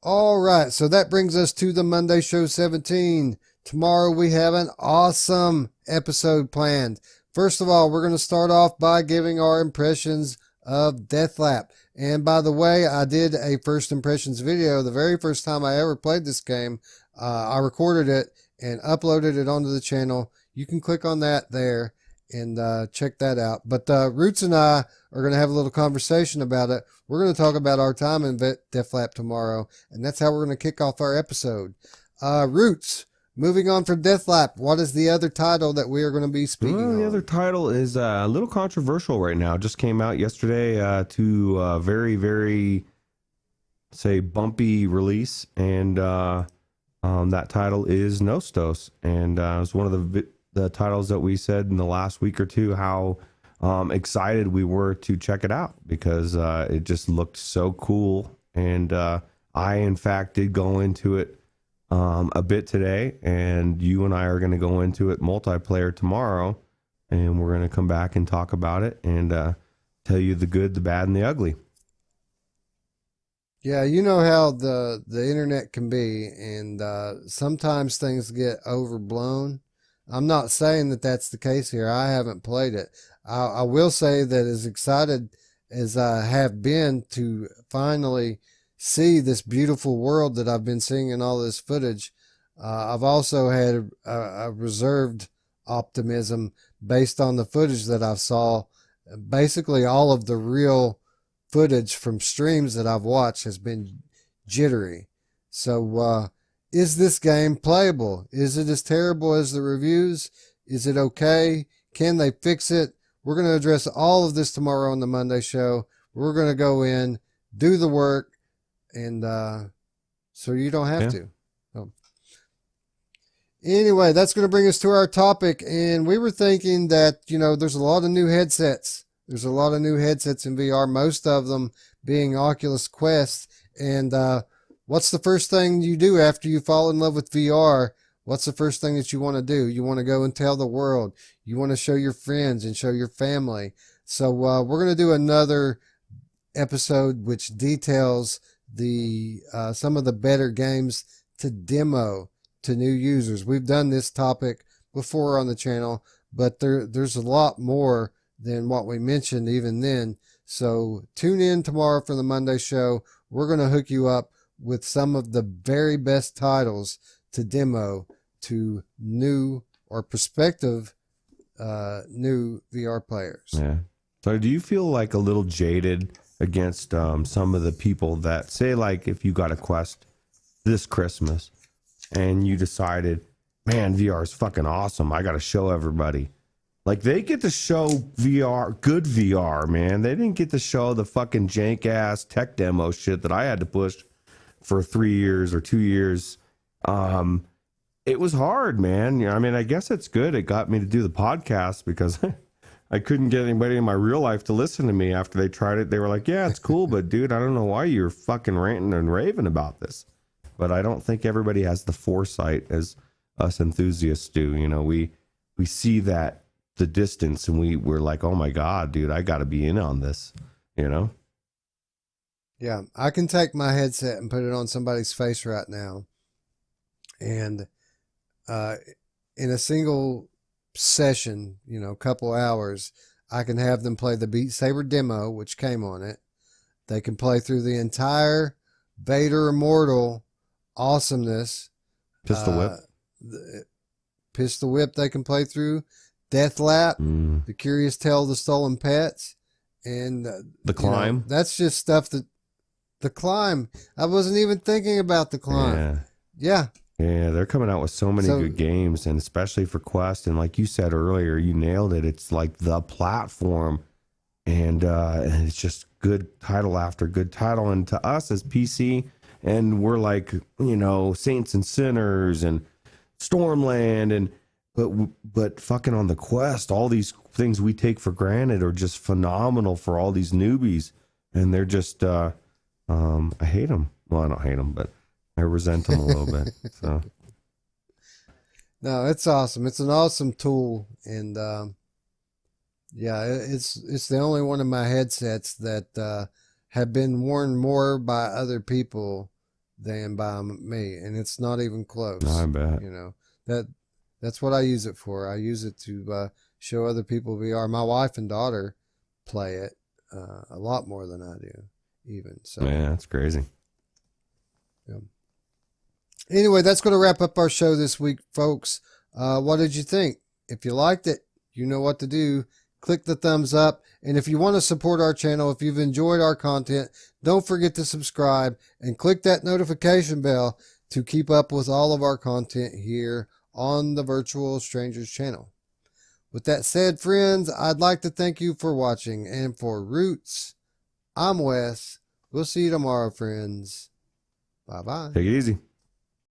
All right, so that brings us to the Monday Show 17. Tomorrow we have an awesome episode planned. First of all, we're going to start off by giving our impressions of Deathlap. And by the way, I did a first impressions video the very first time I ever played this game. I recorded it and uploaded it onto the channel. You can click on that there and check that out. But Roots and I are going to have a little conversation about it. We're going to talk about our time in Deathlap tomorrow, and that's how we're going to kick off our episode. Roots, moving on from Deathlap, what is the other title that we are going to be speaking on? The other title is a little controversial right now. Just came out yesterday to a very, very, say, bumpy release, and that title is Nostos, and it was one of the titles that we said in the last week or two how excited we were to check it out because it just looked so cool, and I in fact did go into it a bit today, and you and I are going to go into it multiplayer tomorrow, and we're going to come back and talk about it and tell you the good, the bad, and the ugly. Yeah, you know how the internet can be, and sometimes things get overblown. I'm not saying that that's the case here. I haven't played it. I will say that as excited as I have been to finally see this beautiful world that I've been seeing in all this footage, I've also had a reserved optimism based on the footage that I saw. Basically, all of the real footage from streams that I've watched has been jittery. So, is this game playable? Is it as terrible as the reviews? Is it okay? Can they fix it? We're going to address all of this tomorrow on the Monday show. We're going to go in, do the work, and so you don't have to. So, anyway, that's going to bring us to our topic. And we were thinking that, there's a lot of new headsets. There's a lot of new headsets in VR, most of them being Oculus Quest. And what's the first thing you do after you fall in love with VR? What's the first thing that you want to do? You want to go and tell the world. You want to show your friends and show your family. So we're going to do another episode which details the some of the better games to demo to new users. We've done this topic before on the channel, but there's a lot more than what we mentioned even then. So tune in tomorrow for the Monday show. We're going to hook you up with some of the very best titles to demo to new or prospective new VR players. Yeah. So do you feel like a little jaded against some of the people that say, like, if you got a Quest this Christmas and you decided, man, VR is fucking awesome, I got to show everybody. Like, they get to show VR, good VR, man. They didn't get to show the fucking jank-ass tech demo shit that I had to push for 3 years or 2 years. It was hard, man. I mean, I guess it's good. It got me to do the podcast because I couldn't get anybody in my real life to listen to me after they tried it. They were like, yeah, it's cool, but dude, I don't know why you're fucking ranting and raving about this. But I don't think everybody has the foresight as us enthusiasts do. We see that the distance and we're like, oh my God, dude, I got to be in on this, Yeah, I can take my headset and put it on somebody's face right now. And in a single session, couple hours, I can have them play the Beat Saber demo, which came on it. They can play through the entire Vader Immortal awesomeness. Pistol Whip. Pistol Whip they can play through. Deathlap, The Curious Tale of the Stolen Pets, and The Climb. That's just stuff that, The Climb. I wasn't even thinking about The Climb. Yeah. Yeah. Yeah, they're coming out with so many good games, and especially for Quest. And like you said earlier, you nailed it. It's like the platform, and it's just good title after good title. And to us as PC, and we're like, you know, Saints and Sinners and Stormland, and but fucking on the Quest, all these things we take for granted are just phenomenal for all these newbies, and they're just I hate them. Well, I don't hate them, but I resent them a little bit. So no, it's awesome. It's an awesome tool, and yeah, it's the only one of my headsets that have been worn more by other people than by me, and it's not even close. I bet. You know, that's what I use it for. I use it to show other people VR. My wife and daughter play it a lot more than I do, even. So yeah, that's crazy. Yeah. Anyway, that's going to wrap up our show this week, folks. What did you think? If you liked it, you know what to do. Click the thumbs up. And if you want to support our channel, if you've enjoyed our content, don't forget to subscribe and click that notification bell to keep up with all of our content here on the Virtual Strangers channel. With that said, friends, I'd like to thank you for watching. And for Roots, I'm Wes. We'll see you tomorrow, friends. Bye-bye. Take it easy.